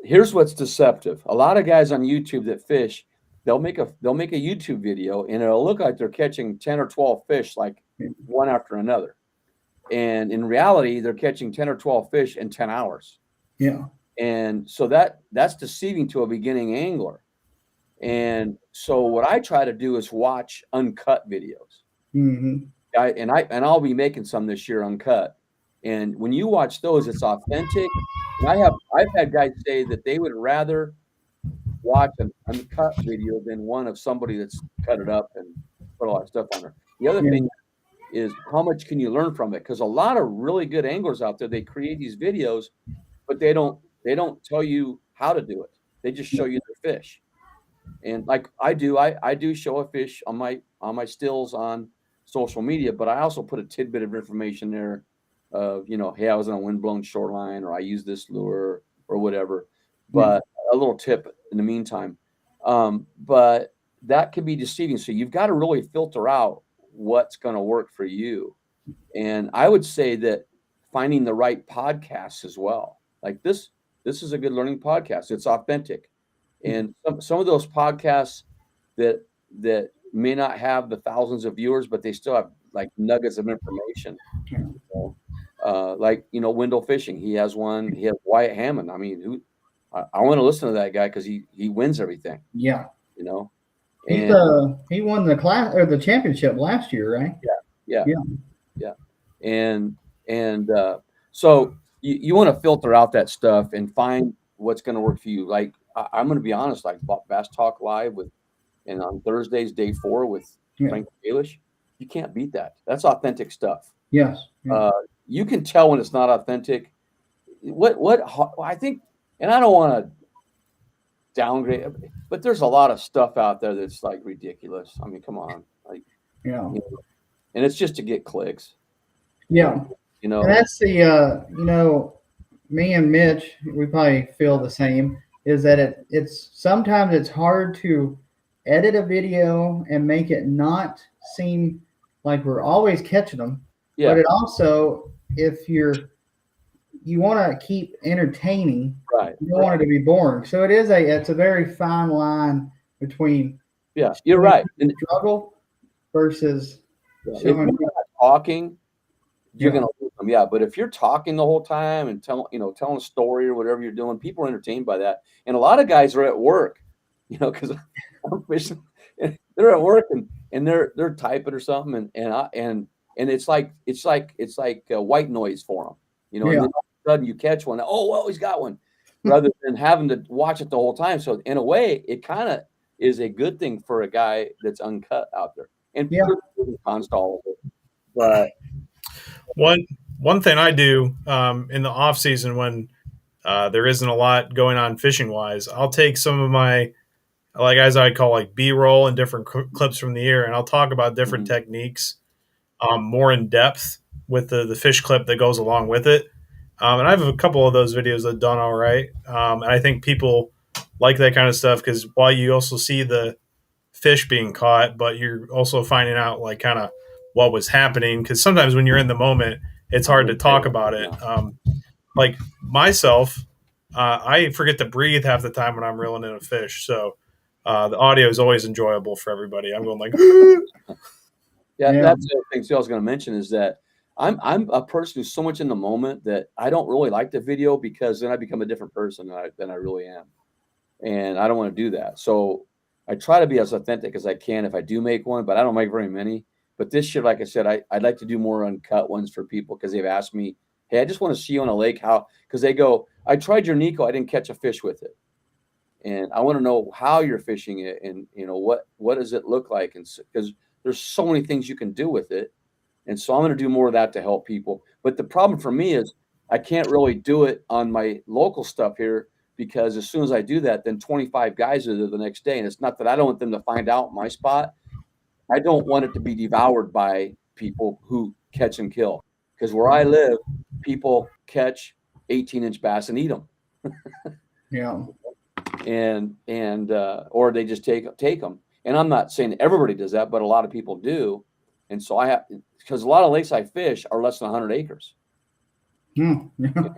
Here's what's deceptive. A lot of guys on YouTube that fish, they'll make a YouTube video, and it'll look like they're catching 10 or 12 fish, like one after another. And in reality, they're catching 10 or 12 fish in 10 hours. Yeah. And so that's deceiving to a beginning angler. And so what I try to do is watch uncut videos. Mm-hmm. I'll be making some this year uncut. And when you watch those, it's authentic. And I've had guys say that they would rather watch an uncut video than one of somebody that's cut it up and put a lot of stuff on there. The other thing is, how much can you learn from it? Because a lot of really good anglers out there, they create these videos, but they don't tell you how to do it. They just show you their fish. And like I do show a fish on my stills on social media, but I also put a tidbit of information there of, hey, I was on a windblown shoreline, or I use this lure or whatever. But a little tip in the meantime. But that can be deceiving. So you've got to really filter out what's going to work for you. And I would say that finding the right podcasts as well. Like this is a good learning podcast. It's authentic. And some of those podcasts that may not have the thousands of viewers, but they still have like nuggets of information. Like Wendell Fishing, he has one. He has Wyatt Hammond. I mean, I want to listen to that guy because he wins everything. Yeah. And he won the class or the championship last year, right? Yeah. And so you want to filter out that stuff and find what's going to work for you. Like I'm going to be honest, like Bass Talk Live and on Thursdays, day 4 with Frank Baelish, you can't beat that. That's authentic stuff. Yes. Yeah. You can tell when it's not authentic. What I think, and I don't want to downgrade, but there's a lot of stuff out there that's like ridiculous. I mean, come on, like, and it's just to get clicks. Yeah. And that's the me and Mitch, we probably feel the same, is that it's sometimes it's hard to edit a video and make it not seem like we're always catching them. Yeah. But it also, if you want to keep entertaining, right? You don't want it to be boring. So it's a very fine line between you're right, and struggle versus if you're not talking, you're gonna lose them. Yeah, but if you're talking the whole time and telling a story or whatever you're doing, people are entertained by that. And a lot of guys are at work, because I'm fishing, and they're at work and they're typing or something, and it's like white noise for them, And then all of a sudden you catch one. Oh, well, he's got one, rather than having to watch it the whole time. So in a way, it kind of is a good thing for a guy that's uncut out there. And people install it, but one thing I do in the off season when there isn't a lot going on fishing wise, I'll take some of my, like, as I call, like, B-roll and different clips from the year, and I'll talk about different techniques more in depth with the fish clip that goes along with it. And I have a couple of those videos that done all right. And I think people like that kind of stuff because while you also see the fish being caught, but you're also finding out like kind of what was happening. Because sometimes when you're in the moment, it's hard to talk about it. Like myself, I forget to breathe half the time when I'm reeling in a fish. So the audio is always enjoyable for everybody. I'm going like, Yeah, Yeah. that's the other thing too I was going to mention is that I'm a person who's so much in the moment that I don't really like the video because then I become a different person than I really am, and I don't want to do that. So I try to be as authentic as I can if I do make one, but I don't make very many. But this year, like I said, I'd like to do more uncut ones for people because they've asked me, hey, I just want to see you on a lake how because they go, I tried your Nico, I didn't catch a fish with it, and I want to know how you're fishing it, and what does it look like, and because there's so many things you can do with it. And so I'm going to do more of that to help people. But the problem for me is I can't really do it on my local stuff here because as soon as I do that, then 25 guys are there the next day. And it's not that I don't want them to find out my spot. I don't want it to be devoured by people who catch and kill. Because where I live, people catch 18-inch bass and eat them. Yeah. And or they just take them. And I'm not saying everybody does that, but a lot of people do. And so I have because a lot of lakes I fish are less than 100 acres. Yeah. That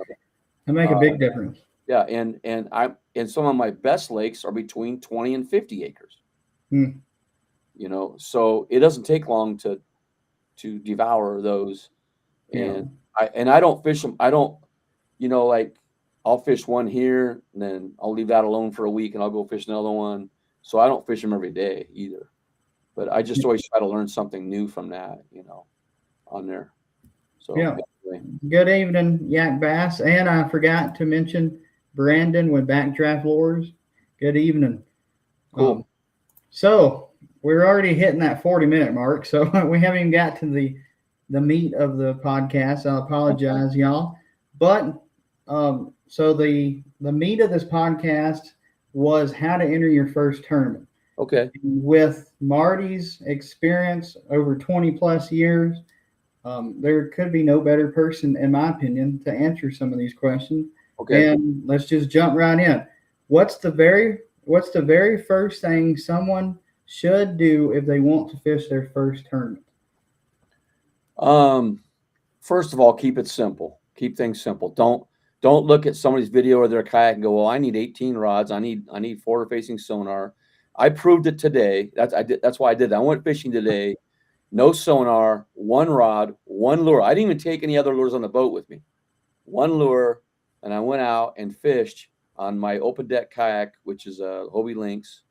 make a big difference. Yeah, and some of my best lakes are between 20 and 50 acres. Hmm. So it doesn't take long to devour those. Yeah. And I don't fish them. I don't, like I'll fish one here, and then I'll leave that alone for a week, and I'll go fish another one. So I don't fish them every day either. But I just always try to learn something new from that, on there. So Yeah. anyway. Good evening, Yak Bass. And I forgot to mention Brandon with Backdraft Lures. Good evening. Cool. So we're already hitting that 40-minute mark. So we haven't even got to the meat of the podcast. I apologize, y'all. But so the meat of this podcast was how to enter your first tournament. Okay. With Marty's experience over 20 plus years, there could be no better person, in my opinion, to answer some of these questions. Okay. And let's just jump right in. What's the very first thing someone should do if they want to fish their first tournament? First of all, keep it simple. Keep things simple. Don't look at somebody's video or their kayak and go, well, I need 18 rods. I need forward facing sonar. I proved it today. That's why I did that. I went fishing today. No sonar, one rod, one lure. I didn't even take any other lures on the boat with me. One lure, and I went out and fished on my open deck kayak, which is a Hobie Lynx.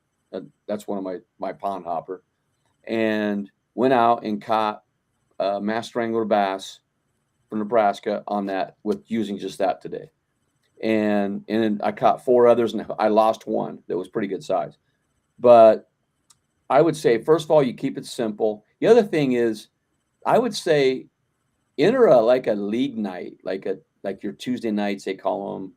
That's one of my pond hopper, and went out and caught master angler bass from Nebraska on that with using just that today. And I caught 4 others, and I lost one that was pretty good size. But I would say, first of all, you keep it simple. The other thing is, I would say, enter a league night, like your Tuesday nights, they call them.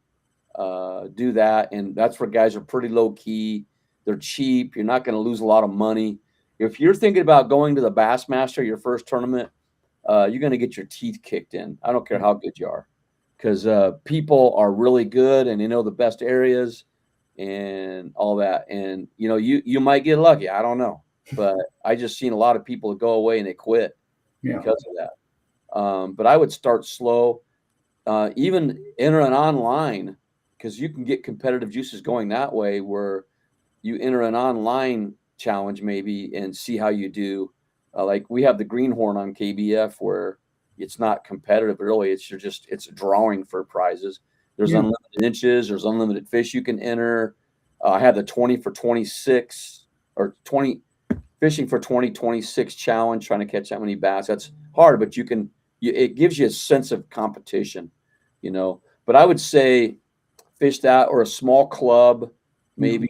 Do that, and that's where guys are pretty low key. They're cheap. You're not going to lose a lot of money. If you're thinking about going to the Bassmaster, your first tournament, you're going to get your teeth kicked in. I don't care how good you are, because people are really good and they know the best areas and all that. And you might get lucky. I don't know, but I just seen a lot of people go away and they quit because of that. But I would start slow. Even enter an online, because you can get competitive juices going that way, where you enter an online challenge maybe and see how you do. Like we have the Greenhorn on KBF, where it's not competitive really. It's drawing for prizes. There's unlimited inches. There's unlimited fish you can enter. I have the 20 for 26 or 20 fishing for 2026 challenge, trying to catch that many bass. That's hard, but it gives you a sense of competition, But I would say fish that or a small club, maybe.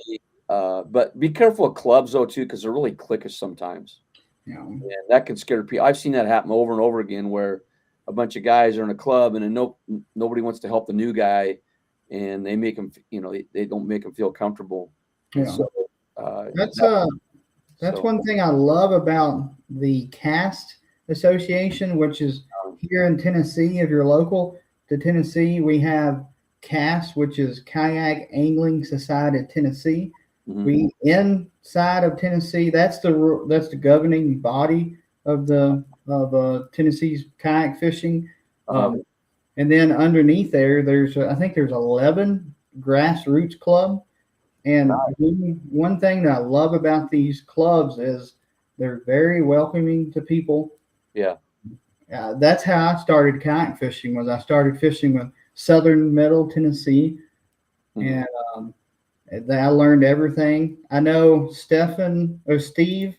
But be careful of clubs though too, because they're really cliquish sometimes. Yeah, and that can scare people. I've seen that happen over and over again, where a bunch of guys are in a club and then nobody wants to help the new guy, and they make them, they don't make them feel comfortable. Yeah. So, that's one thing I love about the Cast Association, which is here in Tennessee. If you're local to Tennessee, we have Cast, which is Kayak Angling Society of Tennessee. Mm-hmm. We inside of Tennessee. That's the governing body of Tennessee's kayak fishing. And then underneath there's 11 grassroots club. And one thing that I love about these clubs is They're very welcoming to people. Yeah. That's how I started kayak fishing. Was I started fishing with Southern Middle Tennessee, Mhm. and I learned everything. I know Steve.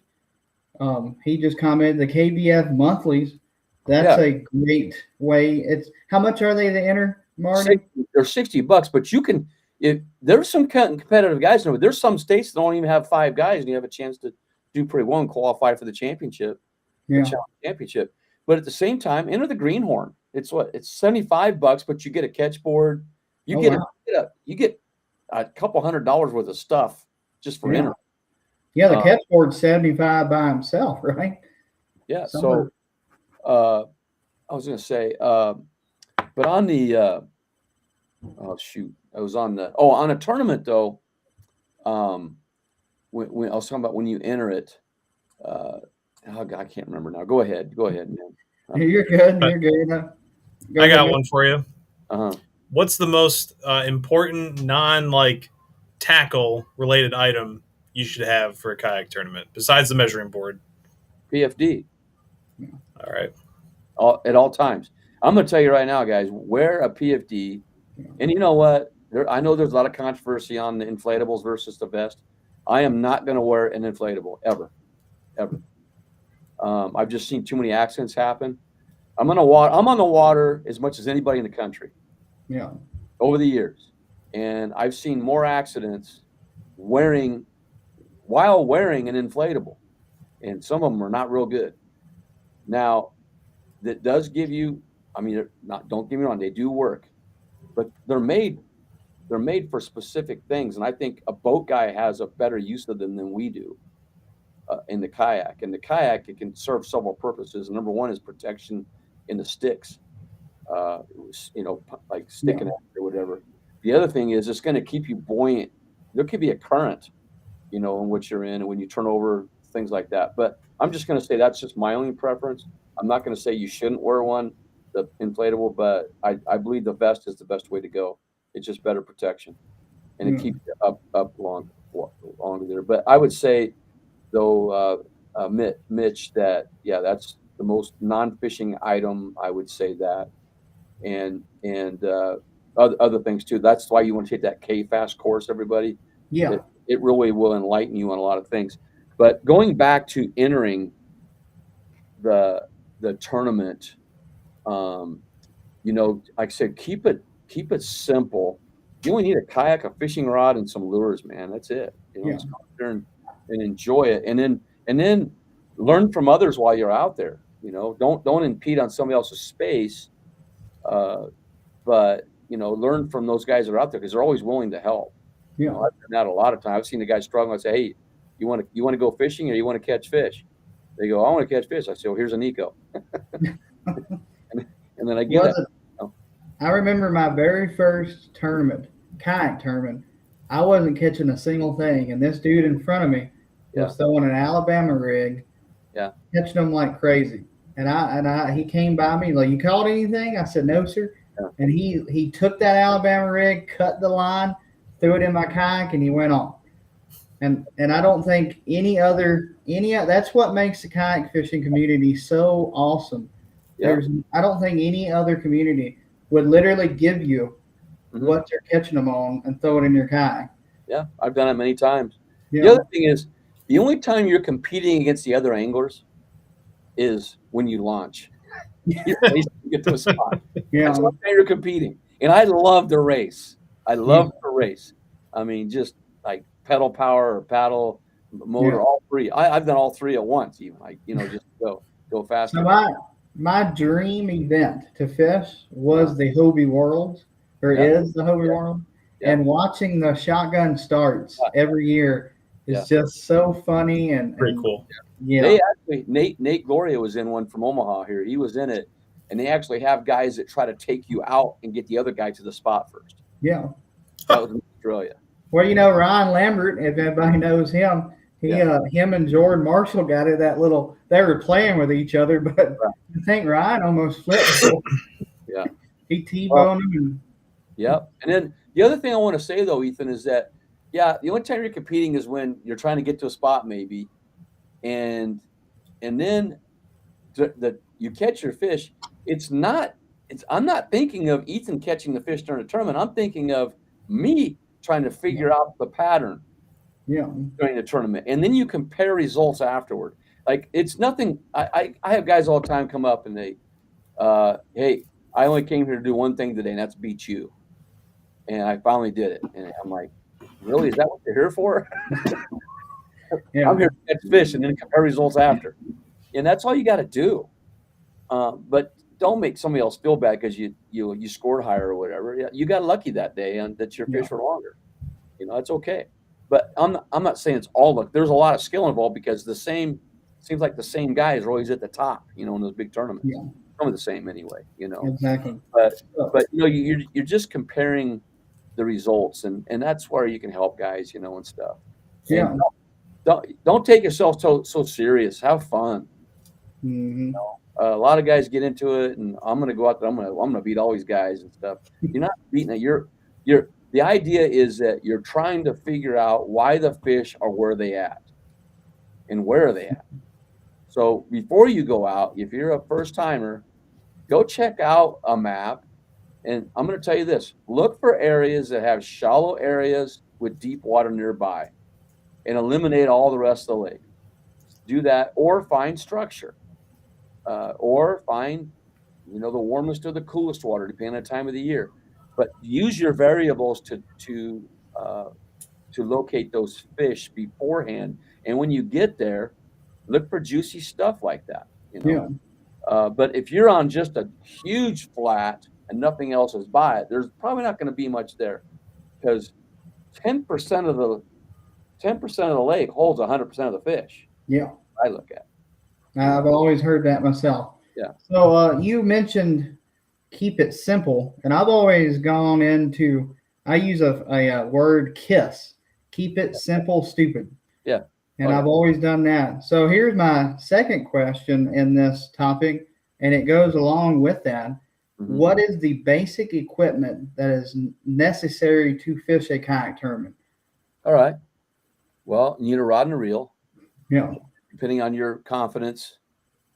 He just commented the KBF monthlies. That's Yeah. a great way. It's how much are they to enter, Marty? They're $60, but you can. If there's some competitive guys, there's some states that don't even have 5 guys, and you have a chance to do pretty well and qualify for the championship, the Yeah, challenge championship. But at the same time, enter the greenhorn. It's $75, but you get a catch board. You Oh, get wow. you get a couple $100 worth of stuff just for Yeah. entering. Yeah, the catch board's 75 by himself, right? Yeah. Somewhere. So I was going to say, but on the oh shoot, I was on on a tournament though. When I was talking about when you enter it, oh God, I can't remember now. Go ahead, man. You're good. You're good. Go I ahead, got one for you. Uh-huh. What's the most important non tackle related item you should have for a kayak tournament besides the measuring board? PFD. All right. At all times. I'm going to tell you right now, guys, wear a PFD. And you know what? I know there's a lot of controversy on the inflatables versus the vest. I am not going to wear an inflatable ever. I've just seen too many accidents happen. I'm on the water as much as anybody in the country. Yeah. Over the years, and I've seen more accidents while wearing an inflatable, and some of them are not real good. Now, that does give you. I mean, don't get me wrong, they do work, but they're made for specific things, and I think a boat guy has a better use of them than we do in the kayak. In the kayak, it can serve several purposes. Number one is protection in the sticks, like sticking out or whatever. The other thing is it's going to keep you buoyant. There could be a current, in which you're in, and when you turn over, things like that. But I'm just going to say that's just my only preference. I'm not going to say you shouldn't wear one, the inflatable, but I believe the vest is the best way to go. It's just better protection, and it keeps you up longer there. But I would say, though, Mitch, that that's the most non-fishing item. I would say that, and other things too. That's why you want to take that K-Fast course, everybody. Yeah. It really will enlighten you on a lot of things. But going back to entering the tournament, like I said, keep it simple. You only need a kayak, a fishing rod, and some lures, man. That's it. Just go out there and enjoy it, and then learn from others while you're out there. Don't impede on somebody else's space, but learn from those guys that are out there because they're always willing to help. Yeah. I've done that a lot of times. I've seen the guys struggling. I say, hey, you want to go fishing or you want to catch fish? They go, I want to catch fish. I say, well, here's a Nico. and then I get it. I remember my very first kayak tournament. I wasn't catching a single thing, and this dude in front of me was throwing an Alabama rig, catching them like crazy. And he came by me like, you caught anything? I said, no, sir. Yeah. And he took that Alabama rig, cut the line, threw it in my kayak, and he went on. And I don't think that's what makes the kayak fishing community so awesome. Yeah. I don't think any other community would literally give you what they're catching them on and throw it in your kayak. Yeah, I've done it many times. Yeah. The other thing is, the only time you're competing against the other anglers is when you launch. You get to a spot. Yeah. That's what you're competing. And I love to race. I mean, just like pedal power or paddle, motor, all three. I've done all three at once, even just go faster. So my dream event to fish was the Hobie World, is the Hobie World. Yeah. And watching the shotgun starts every year is just so funny and pretty cool. Yeah. They actually, Nate Gloria was in one from Omaha here. He was in it, and they actually have guys that try to take you out and get the other guy to the spot first. Yeah. That was in Australia. Well, Ryan Lambert, if anybody knows him, him and Jordan Marshall got it they were playing with each other, but I think Ryan almost flipped. Yeah. He T-boned him. Yep. And then the other thing I want to say, though, Ethan, is that, the only time you're competing is when you're trying to get to a spot maybe, and then you catch your fish. I'm not thinking of Ethan catching the fish during the tournament. I'm thinking of me trying to figure out the pattern Yeah. during the tournament, and then you compare results afterward. Like, it's nothing. I have guys all the time come up and they, hey, I only came here to do one thing today, and that's beat you. And I finally did it. And I'm like, really? Is that what you're here for? Yeah. I'm here to catch fish and then compare results after. And that's all you got to do. But don't make somebody else feel bad because you scored higher or whatever. Yeah, you got lucky that day and that your fish were longer. It's okay. But I'm not saying it's all luck. There's a lot of skill involved because seems like the same guys are always at the top, in those big tournaments. Yeah. Some of the same anyway, Exactly. But you're just comparing the results, and that's where you can help guys, and stuff. Yeah. And don't take yourself so serious. Have fun. Mm-hmm. A lot of guys get into it, and I'm going to go out there. I'm going to beat all these guys and stuff. You're not beating it. The idea is that you're trying to figure out why the fish are where they at, and where are they at. So before you go out, if you're a first timer, go check out a map. And I'm going to tell you this: look for areas that have shallow areas with deep water nearby, and eliminate all the rest of the lake. Do that, or find structure. Or find, the warmest or the coolest water, depending on the time of the year. But use your variables to locate those fish beforehand. And when you get there, look for juicy stuff like that. Yeah. But if you're on just a huge flat and nothing else is by it, there's probably not going to be much there, because 10% of the lake holds 100% of the fish. Yeah. I look at. I've always heard that myself. Yeah. So you mentioned keep it simple, and I've always gone into, I use a word KISS. Keep it simple, stupid. Yeah. And I've always done that. So here's my second question in this topic, and it goes along with that. Mm-hmm. What is the basic equipment that is necessary to fish a kayak tournament? All right. Well, you need a rod and a reel. Yeah. Depending on your confidence,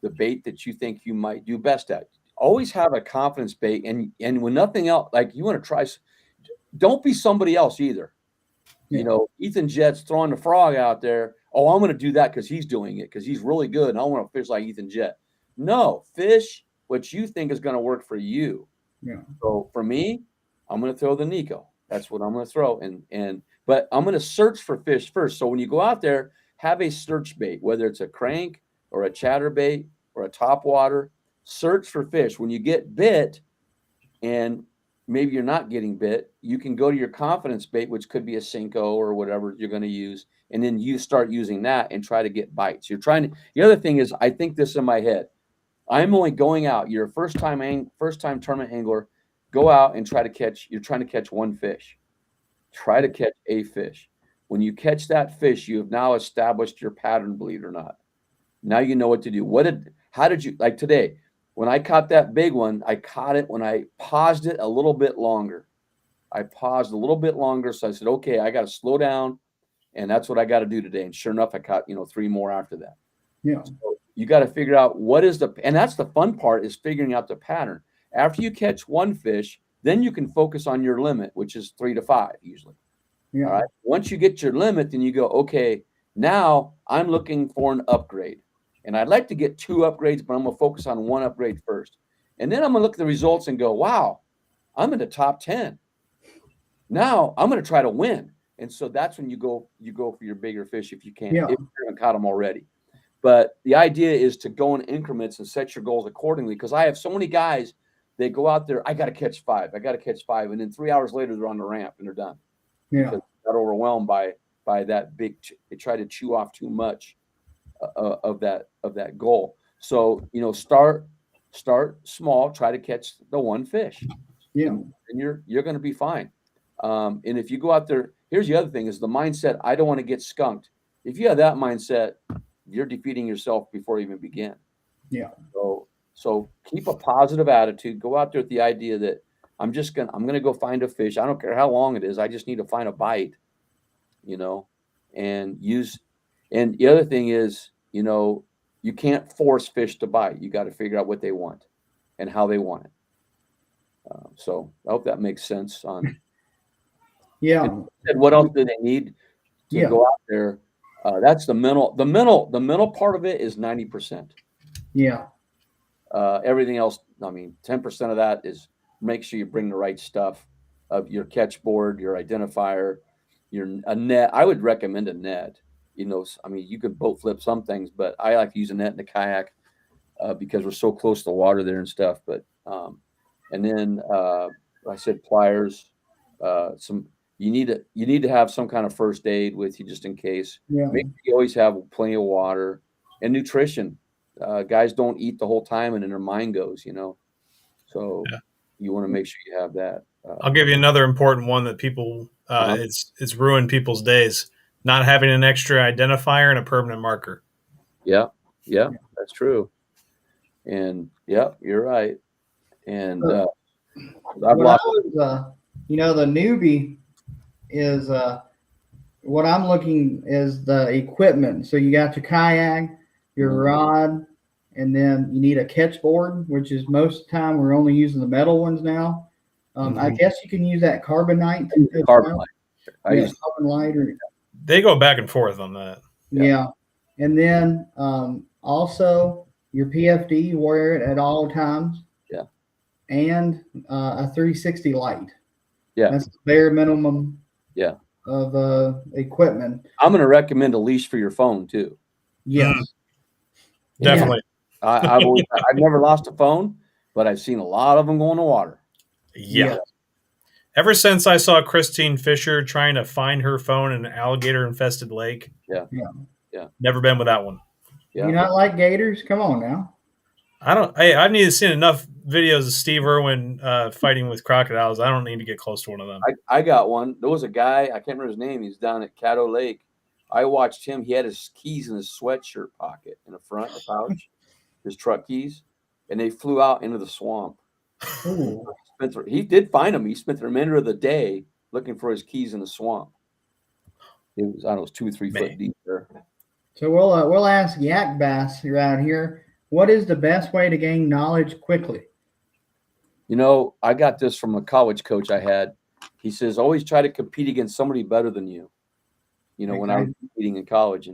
the bait that you think you might do best at. Always have a confidence bait, and when nothing else, like, you want to try, don't be somebody else either. Yeah. Ethan Jett's throwing the frog out there. Oh, I'm going to do that because he's doing it, because he's really good, and I want to fish like Ethan Jett. No, fish what you think is going to work for you. Yeah. So for me, I'm going to throw the Nico. That's what I'm going to throw, but I'm going to search for fish first. So when you go out there, have a search bait, whether it's a crank or a chatterbait or a topwater. Search for fish. When you get bit, and maybe you're not getting bit, you can go to your confidence bait, which could be a Cinco or whatever you're going to use, and then you start using that and try to get bites. The other thing is, I think this in my head. I'm only going out. You're a first time tournament angler. Go out and you're trying to catch one fish. Try to catch a fish. When you catch that fish, you have now established your pattern, believe it or not. Now you know what to do. How did you, like today, when I caught that big one, I caught it when I paused it a little bit longer. I paused a little bit longer. So I said, okay, I got to slow down. And that's what I got to do today. And sure enough, I caught, 3 more after that. Yeah. So you got to figure out and that's the fun part, is figuring out the pattern. After you catch one fish, then you can focus on your limit, which is 3 to 5 usually. Yeah. All right. Once you get your limit, then you go, okay, now I'm looking for an upgrade. And I'd like to get 2 upgrades, but I'm going to focus on 1 upgrade first. And then I'm going to look at the results and go, wow, I'm in the top 10. Now I'm going to try to win. And so that's when you go for your bigger fish if you can, if you haven't caught them already. But the idea is to go in increments and set your goals accordingly. Because I have so many guys, they go out there, I got to catch 5. And then 3 hours later, they're on the ramp and they're done. Yeah. Because they got overwhelmed by that big, they try to chew off too much of that goal. So, start small, try to catch the one fish. Yeah. And you're going to be fine. And if you go out there, here's the other thing, is the mindset, I don't want to get skunked. If you have that mindset, you're defeating yourself before you even begin. Yeah. So keep a positive attitude. Go out there with the idea that I'm going to go find a fish. I don't care how long it is. I just need to find a bite, and the other thing is, you know, you can't force fish to bite. You got to figure out what they want and how they want it. So I hope that makes sense. Yeah. And what else do they need to Yeah. go out there? That's the mental. The mental part of it is 90%. Yeah. Everything else, I mean, 10% of that is make sure you bring the right stuff of your catch board, your identifier, a net. I would recommend a net. You know, I mean, you could boat flip some things, but I like to use a net in the kayak because we're so close to the water there and stuff. But and then I said pliers. You need to have some kind of first aid with you just in case. Yeah. Make sure you always have plenty of water and nutrition. Guys don't eat the whole time and then their mind goes, you know. So you want to make sure you have that. I'll give you another important one that people it's ruined people's days. Not having an extra identifier and a permanent marker. Yeah, that's true. And you're right. And I've lost. The newbie is what I'm looking is the equipment. So you got your kayak, your rod, and then you need a catch board, which is most of the time we're only using the metal ones now. I guess you can use that carbonite. I use carbonite. They go back and forth on that. Yeah. And then also your PFD, you wear it at all times. Yeah. And a 360 light. Yeah. That's the bare minimum. Yeah. Of equipment. I'm going to recommend a leash for your phone too. Yes. Definitely. Yeah. I've never lost a phone, but I've seen a lot of them go in the water. Yeah. Ever since I saw Christine Fisher trying to find her phone in an alligator-infested lake. Yeah. Never been with that one. Yeah. You not like gators? Come on now. I've need to see enough videos of Steve Irwin fighting with crocodiles. I don't need to get close to one of them. I got one. There was a guy, I can't remember his name. He's down at Caddo Lake. I watched him. He had his keys in his sweatshirt pocket in the front, the pouch, his truck keys, and they flew out into the swamp. Ooh. He did find them. He spent the remainder of the day looking for his keys in the swamp. It was, I don't know, it was 2 or 3 foot deep there. So we'll ask Yak Bass around here. What is the best way to gain knowledge quickly? You know, I got this from a college coach I had. He says, always try to compete against somebody better than you. You know, when I was competing in college.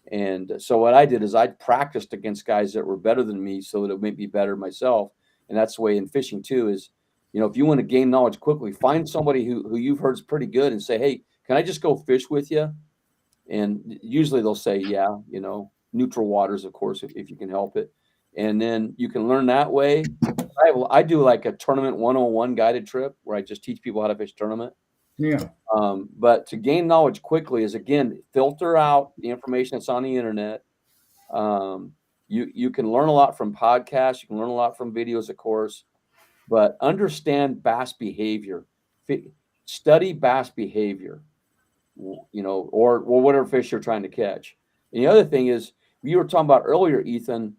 And so what I did is I practiced against guys that were better than me so that it would make me better myself. And that's the way in fishing too is, you know, if you want to gain knowledge quickly, find somebody who you've heard is pretty good and say, hey, can I just go fish with you? And usually they'll say, yeah, you know, neutral waters, of course, if you can help it. And then you can learn that way. I do like a tournament 101 guided trip where I just teach people how to fish tournament. Yeah. But to gain knowledge quickly is, again, filter out the information that's on the internet. You can learn a lot from podcasts. You can learn a lot from videos, of course. But understand bass behavior. Study bass behavior, you know, or whatever fish you're trying to catch. And the other thing is, you were talking about earlier, Ethan,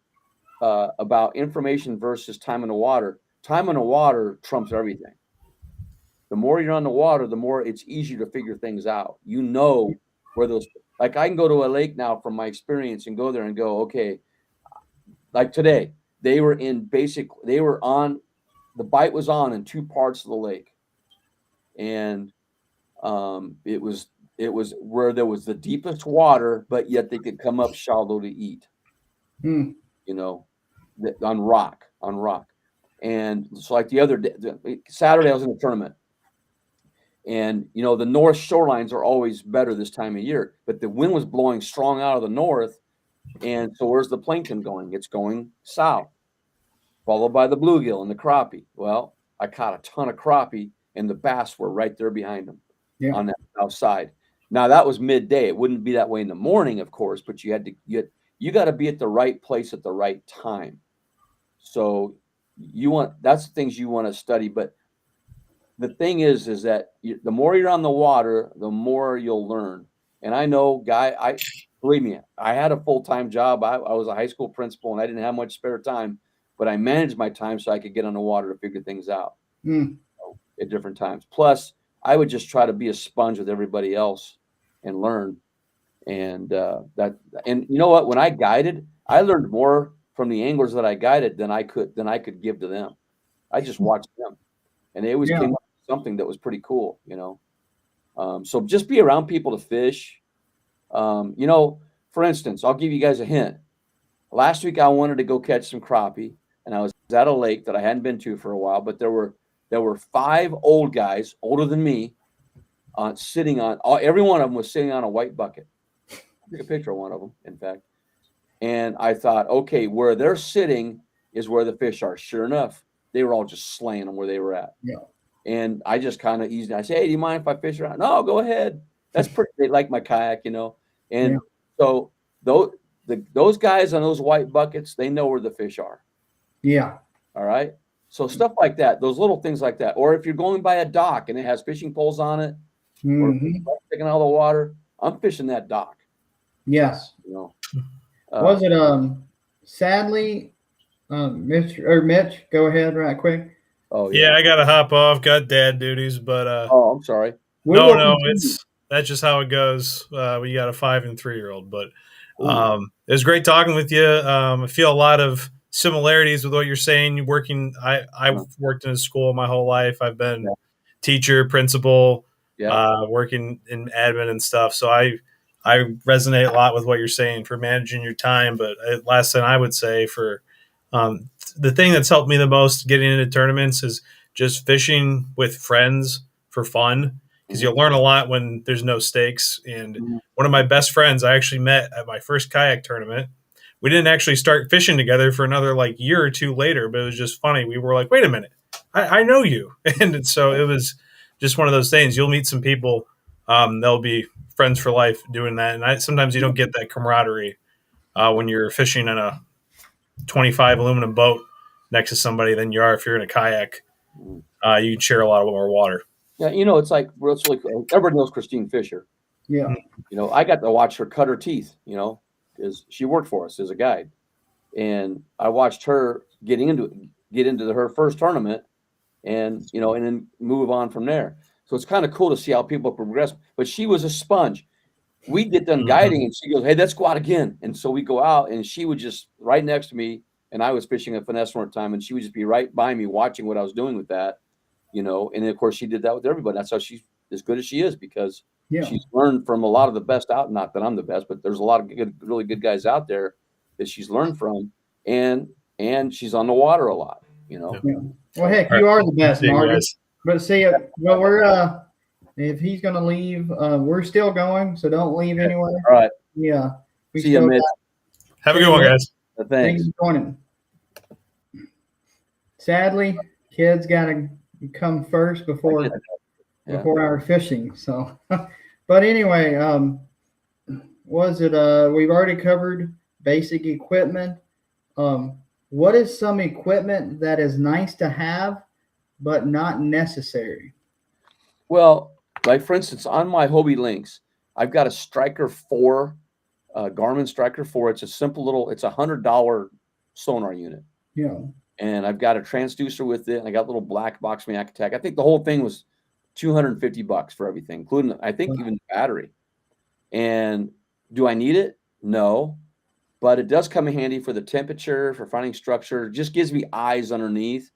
about information versus time in the water. Time in the water trumps everything. The more you're on the water, the more it's easier to figure things out. You know where those, like I can go to a lake now from my experience and go there and go, okay, like today, the bite was on in 2 parts of the lake. And it was where there was the deepest water, but yet they could come up shallow to eat. You know, on rock. And so like the other day, Saturday I was in a tournament. And, you know, the north shorelines are always better this time of year, but the wind was blowing strong out of the north. And so where's the plankton going? It's going south, followed by the bluegill and the crappie. Well, I caught a ton of crappie and the bass were right there behind them on that south side. Now that was midday. It wouldn't be that way in the morning, of course, but you got to be at the right place at the right time. So that's the things you want to study. But the thing is that the more you're on the water, the more you'll learn. And I know, believe me, I had a full-time job. I was a high school principal and I didn't have much spare time, but I managed my time so I could get on the water to figure things out at different times. Plus, I would just try to be a sponge with everybody else and learn. And and you know what? When I guided, I learned more from the anglers that I guided than I could give to them. I just watched them, and they always Yeah. came up with something that was pretty cool, you know. So just be around people to fish. You know, for instance, I'll give you guys a hint. Last week I wanted to go catch some crappie, and I was at a lake that I hadn't been to for a while, but there were 5 old guys, older than me, sitting on every one of them was sitting on a white bucket. I took a picture of one of them, in fact. And I thought, okay, where they're sitting is where the fish are. Sure enough, they were all just slaying them where they were at. Yeah. And I just kind of eased. I say, hey, do you mind if I fish around? No, go ahead. That's pretty. They like my kayak, you know. And Yeah. so those guys on those white buckets, they know where the fish are. Yeah. All right. So stuff like that, those little things like that. Or if you're going by a dock and it has fishing poles on it, or Mhm. taking out of the water, I'm fishing that dock. Yes. You know. Was it sadly, Mitch? Go ahead, right quick. Oh Yeah, I gotta hop off. Got dad duties, but Oh, I'm sorry. We no, will no, continue. that's just how it goes. We got a 5 and 3-year-old, but Ooh. it was great talking with you. I feel a lot of similarities with what you're saying. I've worked in a school my whole life. I've been teacher, principal, working in admin and stuff. So I resonate a lot with what you're saying for managing your time. But last thing I would say for the thing that's helped me the most getting into tournaments is just fishing with friends for fun, because you'll learn a lot when there's no stakes. And one of my best friends I actually met at my first kayak tournament. We didn't actually start fishing together for another like year or two later, but it was just funny. We were like, wait a minute, I know you. And so it was just one of those things. You'll meet some people, they'll be friends for life doing that. And sometimes you don't get that camaraderie when you're fishing in a 25 aluminum boat next to somebody than you are if you're in a kayak. You can share a lot more water. Yeah, you know, it's like everybody knows Christine Fisher. Yeah. You know, I got to watch her cut her teeth, you know, because she worked for us as a guide. And I watched her get into her first tournament and, you know, and then move on from there. So it's kind of cool to see how people progress. But she was a sponge. We get done guiding and she goes, hey, let's go out again. And so we go out and she would just right next to me, and I was fishing a finesse one time, and she would just be right by me watching what I was doing with that, you know. And of course she did that with everybody. That's how she's as good as she is, because she's learned from a lot of the best out. Not that I'm the best, but there's a lot of really good guys out there that she's learned from, and she's on the water a lot, you know. Yeah. Well, heck, you are the best, Marty. Guys. But see, well, we're if he's going to leave, we're still going, so don't leave anywhere. All right. Yeah. See you, Mitch. Have a good one, guys. Thanks. for joining. Sadly, kids got to come first before our fishing. So, but anyway, was it? We've already covered basic equipment. What is some equipment that is nice to have, but not necessary? Well, like for instance, on my Hobie Lynx, I've got a Striker 4, Garmin Striker 4. It's a simple little, it's $100 sonar unit. Yeah. And I've got a transducer with it, and I got a little black box Mac Attack. I think the whole thing was $250 for everything, including, I think, even the battery. And do I need it? No. But it does come in handy for the temperature, for finding structure. It just gives me eyes underneath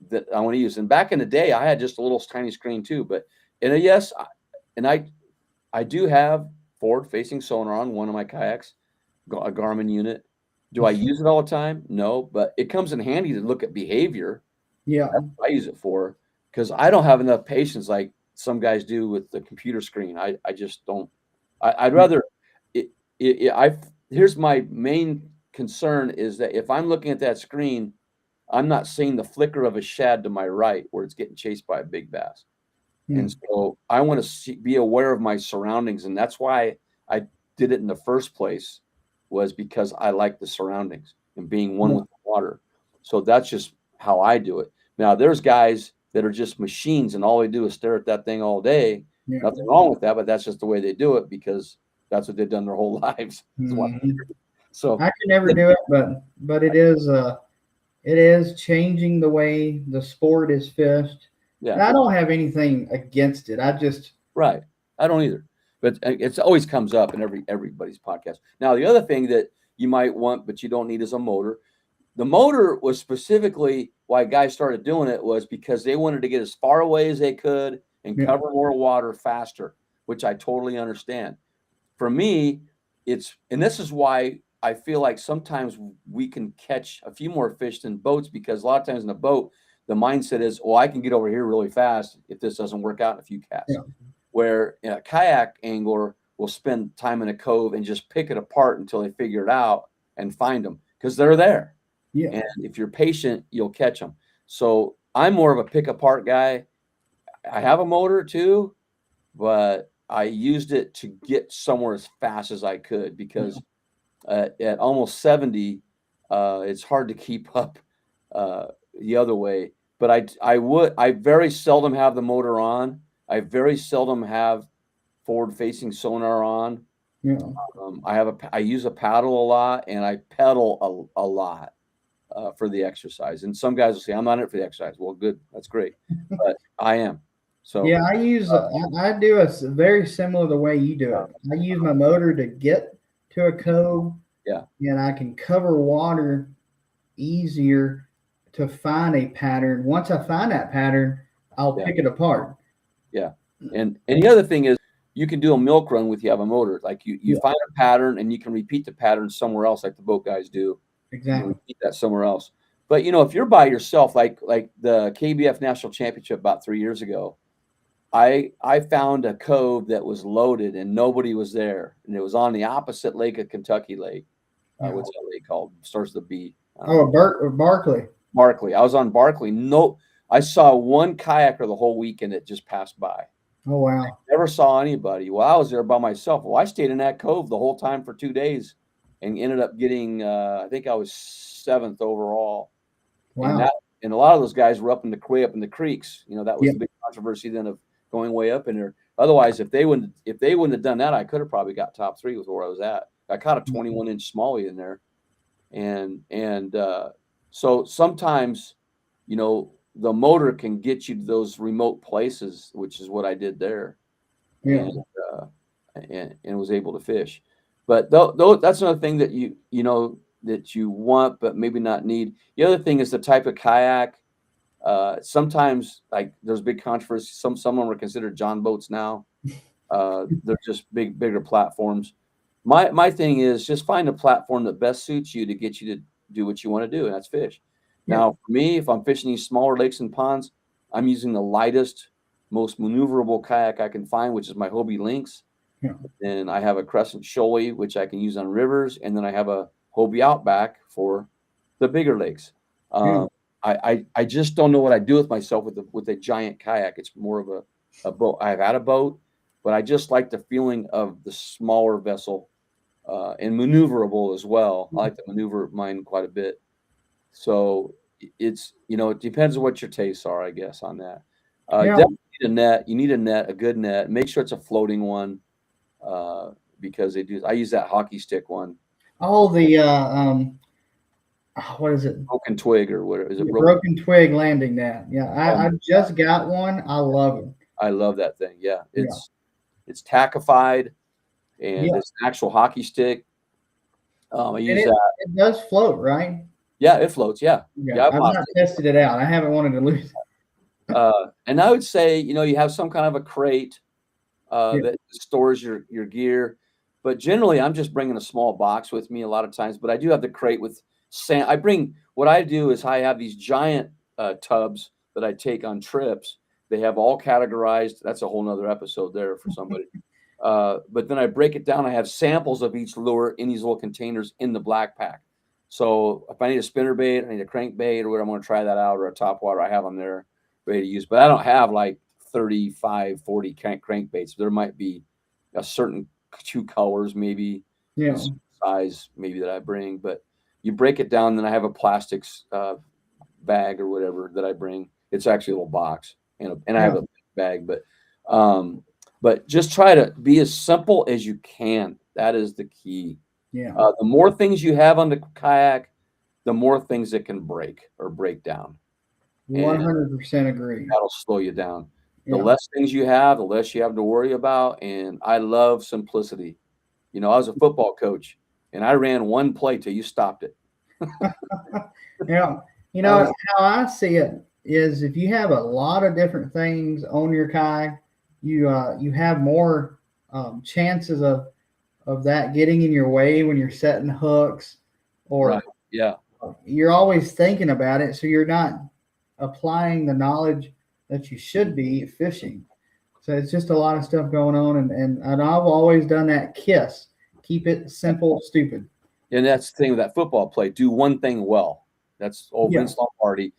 that I want to use. And back in the day, I had just a little tiny screen too. But yes, I do have forward-facing sonar on one of my kayaks, a Garmin unit. Do I use it all the time? No, but it comes in handy to look at behavior. Yeah. That's what I use it for, because I don't have enough patience like some guys do with the computer screen. I just don't. I'd rather. Here's my main concern is that if I'm looking at that screen, I'm not seeing the flicker of a shad to my right where it's getting chased by a big bass. And so I want to be aware of my surroundings. And that's why I did it in the first place, was because I like the surroundings and being one with the water. So that's just how I do it. Now, there's guys that are just machines and all they do is stare at that thing all day. Yeah. Nothing wrong with that, but that's just the way they do it because that's what they've done their whole lives. So I could never do it, but it is changing the way the sport is fished. Yeah. And I don't have anything against it. I just I don't either. but it's always comes up in everybody's podcast. Now, the other thing that you might want, but you don't need, is a motor. The motor was specifically why guys started doing it, was because they wanted to get as far away as they could and cover more water faster, which I totally understand. For me, and this is why I feel like sometimes we can catch a few more fish than boats, because a lot of times in a boat, the mindset is, well, I can get over here really fast if this doesn't work out in a few casts. Yeah. Where a kayak angler will spend time in a cove and just pick it apart until they figure it out and find them, because they're there. Yeah. And if you're patient, you'll catch them. So I'm more of a pick apart guy. I have a motor too, but I used it to get somewhere as fast as I could, because at almost 70, it's hard to keep up the other way. But I very seldom have the motor on. I very seldom have forward-facing sonar on. Yeah. I use a paddle a lot, and I pedal a lot for the exercise. And some guys will say, I'm not in it for the exercise. Well, good, that's great, but I am. So yeah, I do a very similar the way you do it. I use my motor to get to a cove. Yeah, and I can cover water easier to find a pattern. Once I find that pattern, I'll pick it apart. Yeah. And the other thing is, you can do a milk run with you have a motor. Like you find a pattern and you can repeat the pattern somewhere else, like the boat guys do. Exactly. Repeat that somewhere else. But if you're by yourself, like the KBF National Championship about 3 years ago, I found a cove that was loaded and nobody was there, and it was on the opposite lake of Kentucky Lake. What's that lake called? Starts with a B. Barkley. Barkley. I was on Barkley. No, I saw one kayaker the whole weekend that just passed by. Oh, wow. I never saw anybody. Well, I was there by myself. Well, I stayed in that cove the whole time for 2 days and ended up getting, I think I was 7th overall. Wow. And a lot of those guys were up in the creeks. That was the big controversy then of going way up in there. Otherwise, if they wouldn't have done that, I could have probably got top 3 with where I was at. I caught a 21-inch smallie in there. And so sometimes, the motor can get you to those remote places, which is what I did there. Yeah. And was able to fish. But that's another thing that that you want, but maybe not need. The other thing is the type of kayak. Sometimes, like, there's big controversy. Someone were considered John boats now. They're just bigger platforms. My thing is just find a platform that best suits you to get you to do what you want to do, and that's fish. Yeah. Now, for me, if I'm fishing these smaller lakes and ponds, I'm using the lightest, most maneuverable kayak I can find, which is my Hobie Lynx. Yeah. Then I have a Crescent Shoaly, which I can use on rivers, and then I have a Hobie Outback for the bigger lakes. I just don't know what I do with myself with a giant kayak. It's more of a boat. I've had a boat, but I just like the feeling of the smaller vessel and maneuverable as well. I like to maneuver mine quite a bit. So it's, it depends on what your tastes are, I guess, on that. Definitely need a net. You need a net, a good net. Make sure it's a floating one because they do. I use that hockey stick one. Oh, the what is it? Broken twig or what is it? Broken twig landing net. Yeah, I just got one. I love it. I love that thing. Yeah, it's tackified, and it's an actual hockey stick. I use that. It does float, right? Yeah, it floats. Yeah. I've not tested it out. I haven't wanted to lose it. And I would say, you have some kind of a crate that stores your gear. But generally, I'm just bringing a small box with me a lot of times. But I do have the crate with sand. What I do is I have these giant tubs that I take on trips. They have all categorized. That's a whole nother episode there for somebody. But then I break it down. I have samples of each lure in these little containers in the black pack. So if I need a spinnerbait, I need a crankbait, or whatever, I'm going to try that out, or a topwater, I have them there ready to use. But I don't have like 35, 40 crankbaits. There might be a certain 2 colors, maybe size, maybe that I bring. But you break it down, then I have a plastics bag or whatever that I bring. It's actually a little box, and I have a bag. But just try to be as simple as you can. That is the key. Yeah. The more things you have on the kayak, the more things it can break or break down. 100% agree. That'll slow you down. The less things you have, the less you have to worry about. And I love simplicity. You know, I was a football coach, and I ran one play till you stopped it. Yeah. You know, how I see it is if you have a lot of different things on your kayak, you have more chances of that getting in your way when you're setting hooks, or Right. Yeah. you're always thinking about it, so you're not applying the knowledge that you should be fishing. So it's just a lot of stuff going on, and I've always done that KISS. Keep it simple, stupid. And that's the thing with that football play. Do one thing well. That's old Yeah. Vince Lombardi.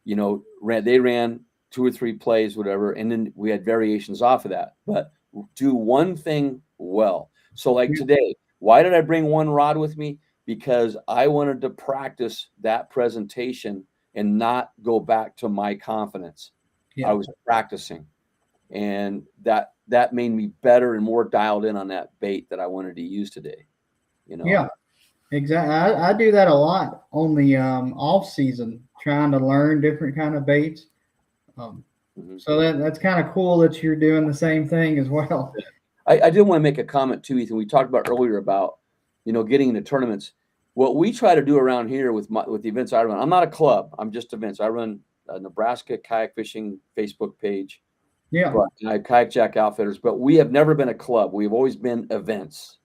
You know, they ran 2 or 3 plays, whatever, and then we had variations off of that. But do one thing well. So like today, why did I bring one rod with me? Because I wanted to practice that presentation and not go back to my confidence. Yeah. I was practicing, and that made me better and more dialed in on that bait that I wanted to use today. You know. Yeah, exactly. I do that a lot on the off season, trying to learn different kind of baits. So that's kind of cool that you're doing the same thing as well. I did want to make a comment too, Ethan. We talked about earlier about, you know, getting into tournaments. What we try to do around here with the events I run, I'm not a club. I'm just events. I run a Nebraska kayak fishing Facebook page. Yeah. But I have Kayak Jack Outfitters, but we have never been a club. We've always been events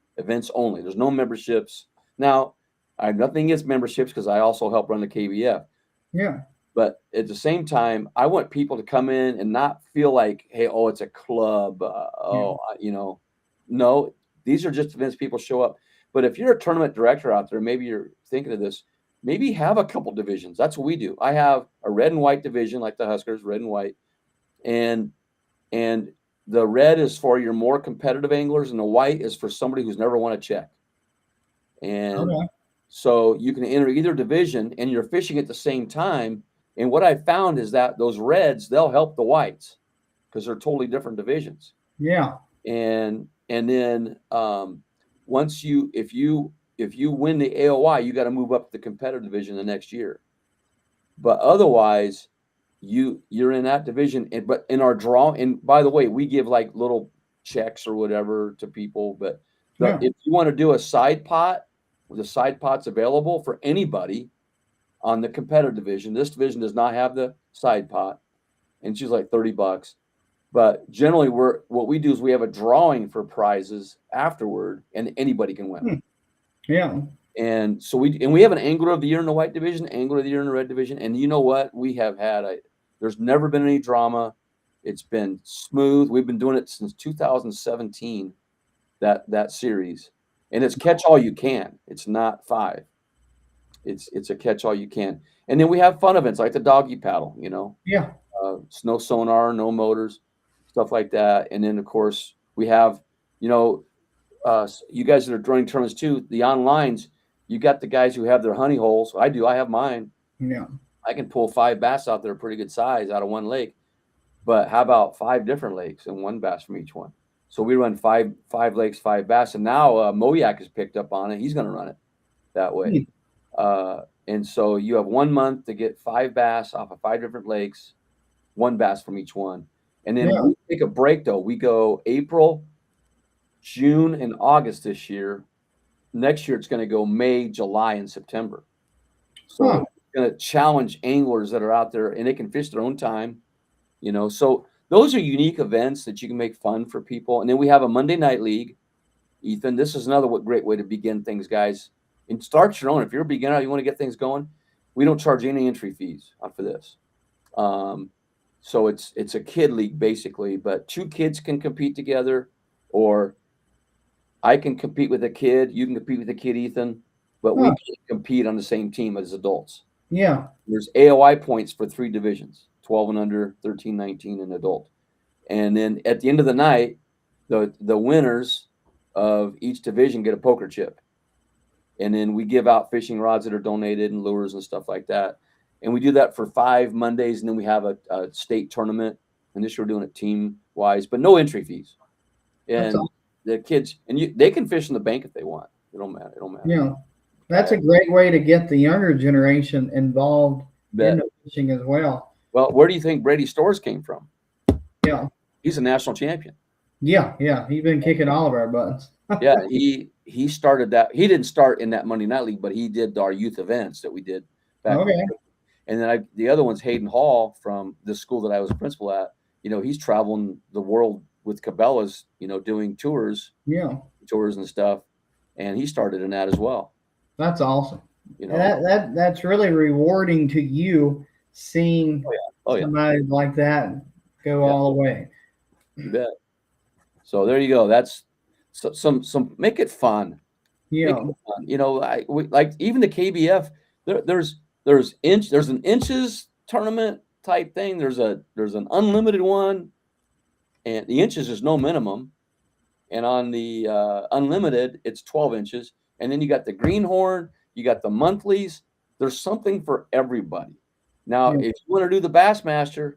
only. There's no memberships. Now, I have nothing against memberships because I also help run the KBF. Yeah. But at the same time, I want people to come in and not feel like, hey, oh, it's a club. You know, no, these are just events people show up. But if you're a tournament director out there, maybe you're thinking of this, maybe have a couple divisions. That's what we do. I have a red and white division, like the Huskers, red and white. And the red is for your more competitive anglers, and the white is for somebody who's never won a check. And so you can enter either division, and you're fishing at the same time. And what I found is that those reds, they'll help the whites because they're totally different divisions. Yeah. And then if you win the AOI, you got to move up to the competitive division the next year. But otherwise, you're in that division. But in our draw, and by the way, we give like little checks or whatever to people. But if you want to do a side pot, the side pot's available for anybody on the competitive division. This division does not have the side pot, and she's like $30. But generally, what we do is we have a drawing for prizes afterward, and anybody can win. Yeah. And so we have an angler of the year in the white division, angler of the year in the red division, and you know what? We have had there's never been any drama. It's been smooth. We've been doing it since 2017. That series, and it's catch all you can. It's not 5. It's a catch all you can. And then we have fun events like the doggy paddle, you know. Yeah. No sonar, no motors, stuff like that. And then of course we have, you know, you guys that are running tournaments too, the onlines, you got the guys who have their honey holes. I have mine. Yeah. I can pull 5 bass out there, pretty good size out of one lake. But how about 5 different lakes and 1 bass from each one? So we run 5 lakes, 5 bass. And now Moyak has picked up on it. He's going to run it that way. And so you have 1 month to get 5 bass off of 5 different lakes, 1 bass from each one. And then we take a break though. We go April, June, and August this year. Next year, it's going to go May, July, and September. So it's going to challenge anglers that are out there, and they can fish their own time, you know. So those are unique events that you can make fun for people. And then we have a Monday night league. Ethan, this is another great way to begin things, guys. And start your own. If you're a beginner, you want to get things going, we don't charge any entry fees for this. So it's a kid league basically, but 2 kids can compete together, or I can compete with a kid. You can compete with a kid, Ethan, but we can't compete on the same team as adults. Yeah. There's AOI points for 3 divisions, 12 and under, 13, 19, and adult. And then at the end of the night, the winners of each division get a poker chip. And then we give out fishing rods that are donated and lures and stuff like that. And we do that for 5 Mondays. And then we have a state tournament. And this year we're doing it team wise, but no entry fees. And the kids, and they can fish in the bank if they want. It don't matter. Yeah. That's a great way to get the younger generation involved in the fishing as well. Well, where do you think Brady Stores came from? Yeah. He's a national champion. Yeah. Yeah. He's been kicking all of our butts. Yeah, he started that. He didn't start in that Monday Night League, but he did our youth events that we did back. Okay. And then the other one's Hayden Hall from the school that I was a principal at. He's traveling the world with Cabela's, doing tours Yeah. and stuff. And he started in that as well. That's awesome. That's really rewarding to you seeing somebody like that go all the way. You bet. So there you go. That's some make it fun. Yeah. Make it fun. Like even the KBF, there's an inches tournament type thing. There's an unlimited one, and the inches is no minimum. And on the unlimited, it's 12 inches. And then you got the greenhorn, you got the monthlies. There's something for everybody. Now, if you want to do the Bassmaster,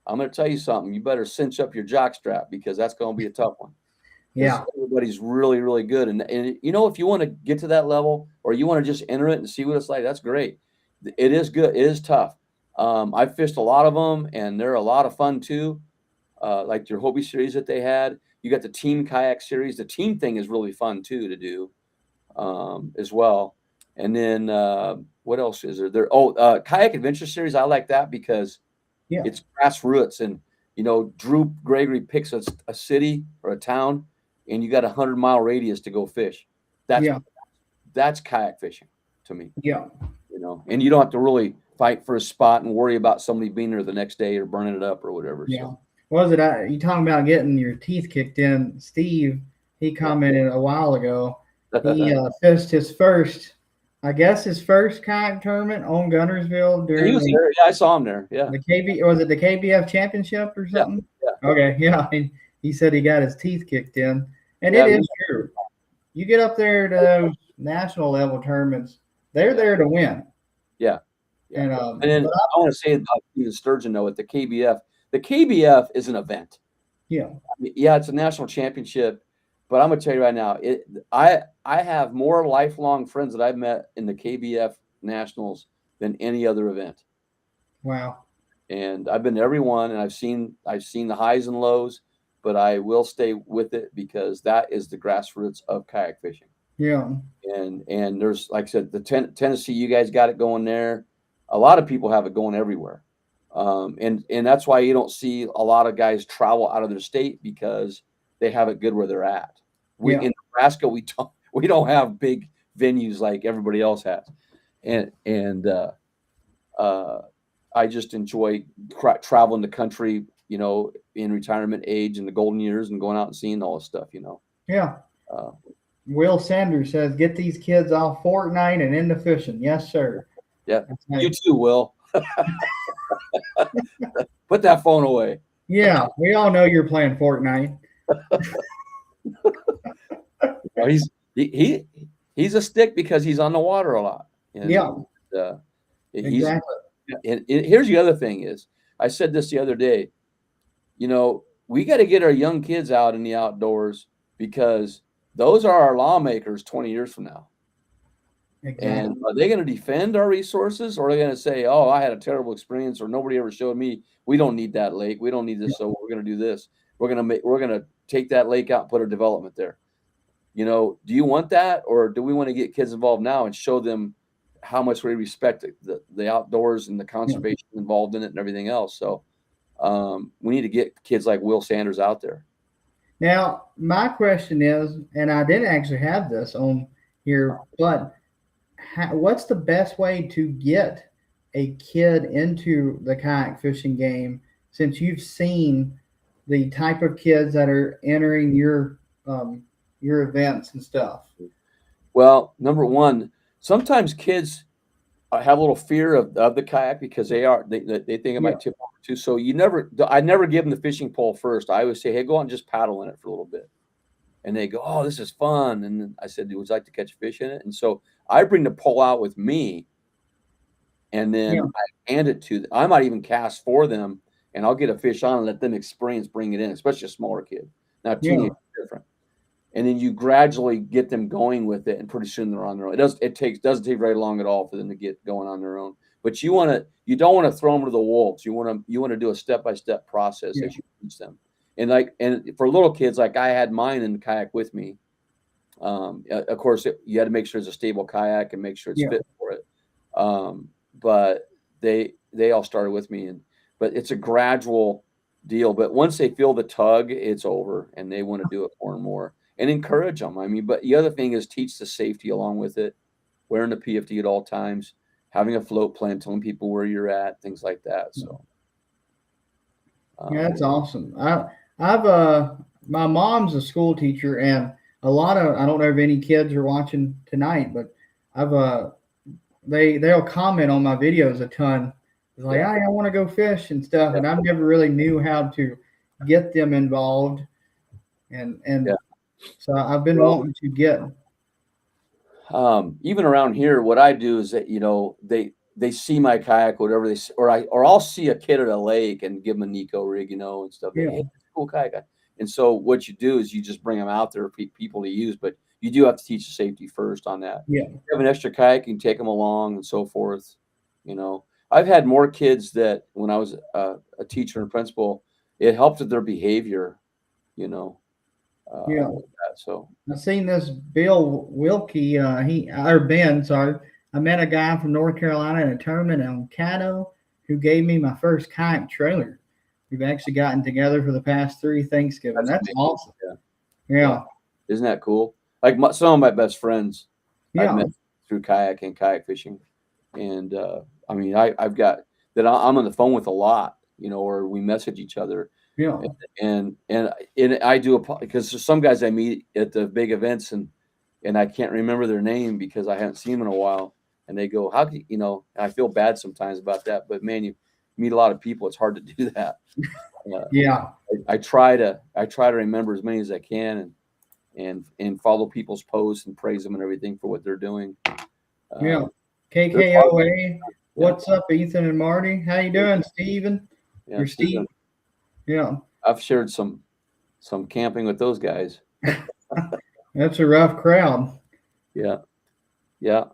I'm going to tell you something. You better cinch up your jock strap because that's going to be a tough one. Yeah. Everybody's really, really good. And if you want to get to that level or you want to just enter it and see what it's like, that's great. It is good. It is tough. I've fished a lot of them, and they're a lot of fun too. Like your Hobie series that they had. You got the team kayak series. The team thing is really fun too to do as well. And then what else is there? Kayak Adventure Series. I like that because it's grassroots, and Drew Gregory picks a city or a town, and you got 100-mile radius to go fish. That's kayak fishing to me. Yeah. And you don't have to really fight for a spot and worry about somebody being there the next day or burning it up or whatever. Yeah. So. Was it you talking about getting your teeth kicked in? Steve, he commented a while ago. He fished his first kayak tournament on Guntersville during. He was there. Yeah, I saw him there. Yeah. Was it the KBF championship or something? Yeah. Okay. Yeah. He said he got his teeth kicked in, and it is true. You get up there to those national level tournaments, they're there to win. Yeah. And then I want to say about Steven Sturgeon though at the KBF. The KBF is an event. Yeah. It's a national championship, but I'm gonna tell you right now, I have more lifelong friends that I've met in the KBF Nationals than any other event. Wow. And I've been to every one, and I've seen the highs and lows, but I will stay with it because that is the grassroots of kayak fishing. Yeah. And there's, like I said, the Tennessee, you guys got it going there. A lot of people have it going everywhere. And that's why you don't see a lot of guys travel out of their state because they have it good where they're at. In Nebraska, we don't have big venues like everybody else has. And I just enjoy traveling the country, in retirement age and the golden years and going out and seeing all this stuff, Yeah. Will Sanders says, get these kids off Fortnite and into fishing. Yes, sir. Yeah. You too, Will. Put that phone away. Yeah. We all know you're playing Fortnite. He's a stick because he's on the water a lot. Exactly. And here's the other thing is, I said this the other day, we got to get our young kids out in the outdoors because those are our lawmakers 20 years from now. Exactly. And are they going to defend our resources, or are they going to say, oh, I had a terrible experience, or nobody ever showed me, we don't need that lake. We don't need this. So we're going to do this. We're going to take that lake out and put a development there. Do you want that, or do we want to get kids involved now and show them how much we respect the outdoors and the conservation involved in it and everything else? So we need to get kids like Will Sanders out there. Now, my question is, and I didn't actually have this on here, but what's the best way to get a kid into the kayak fishing game, since you've seen the type of kids that are entering your events and stuff? Well, number one, sometimes kids have a little fear of the kayak because they think it might tip over too. So I never give them the fishing pole first. I always say, hey, go out and just paddle in it for a little bit. And they go, oh, this is fun. And then I said, would you like to catch fish in it? And so I bring the pole out with me, and then I hand it to them. I might even cast for them, and I'll get a fish on and let them experience bring it in, especially a smaller kid. Now, teenagers are different. And then you gradually get them going with it, and pretty soon they're on their own. It doesn't take very long at all for them to get going on their own. but you don't want to throw them to the wolves. You want to do a step-by-step process as you teach them. And for little kids, like I had mine in the kayak with me. Of course, you had to make sure it's a stable kayak and make sure it's fit for it. But they all started with me, but it's a gradual deal. But once they feel the tug, it's over, and they want to do it more and more. And encourage them. I mean, but the other thing is teach the safety along with it, wearing the PFD at all times, having a float plan, telling people where you're at, things like that. So, that's awesome. I've my mom's a school teacher, and a lot of, I don't know if any kids are watching tonight, but they'll comment on my videos a ton. It's like, hey, I want to go fish and stuff, and I've never really knew how to get them involved, and so I've been wanting to get. Even around here, what I do is that they see my kayak, whatever or I'll see a kid at a lake and give them a Nico rig, and stuff. Yeah. Hey, cool kayak. And so what you do is you just bring them out there for people to use, but you do have to teach the safety first on that. Yeah. If you have an extra kayak, you can take them along and so forth. I've had more kids that when I was a teacher and principal, it helped with their behavior, So I've seen this Bill Wilkie, Ben, sorry. I met a guy from North Carolina in a tournament on Caddo who gave me my first kayak trailer. We've actually gotten together for the past 3 Thanksgiving. That's awesome. Yeah. Isn't that cool? Like some of my best friends I've met through kayak fishing. And I mean, I've got that I'm on the phone with a lot, or we message each other. Yeah. And I do because there's some guys I meet at the big events and I can't remember their name because I haven't seen them in a while. And they go, how can and I feel bad sometimes about that, but man, you meet a lot of people. It's hard to do that. I try to remember as many as I can and follow people's posts and praise them and everything for what they're doing. KKOA. What's up, Ethan and Marty? How you doing, Steven? Yeah, You're Steve. Yeah. I've shared some camping with those guys. That's a rough crowd. Yeah.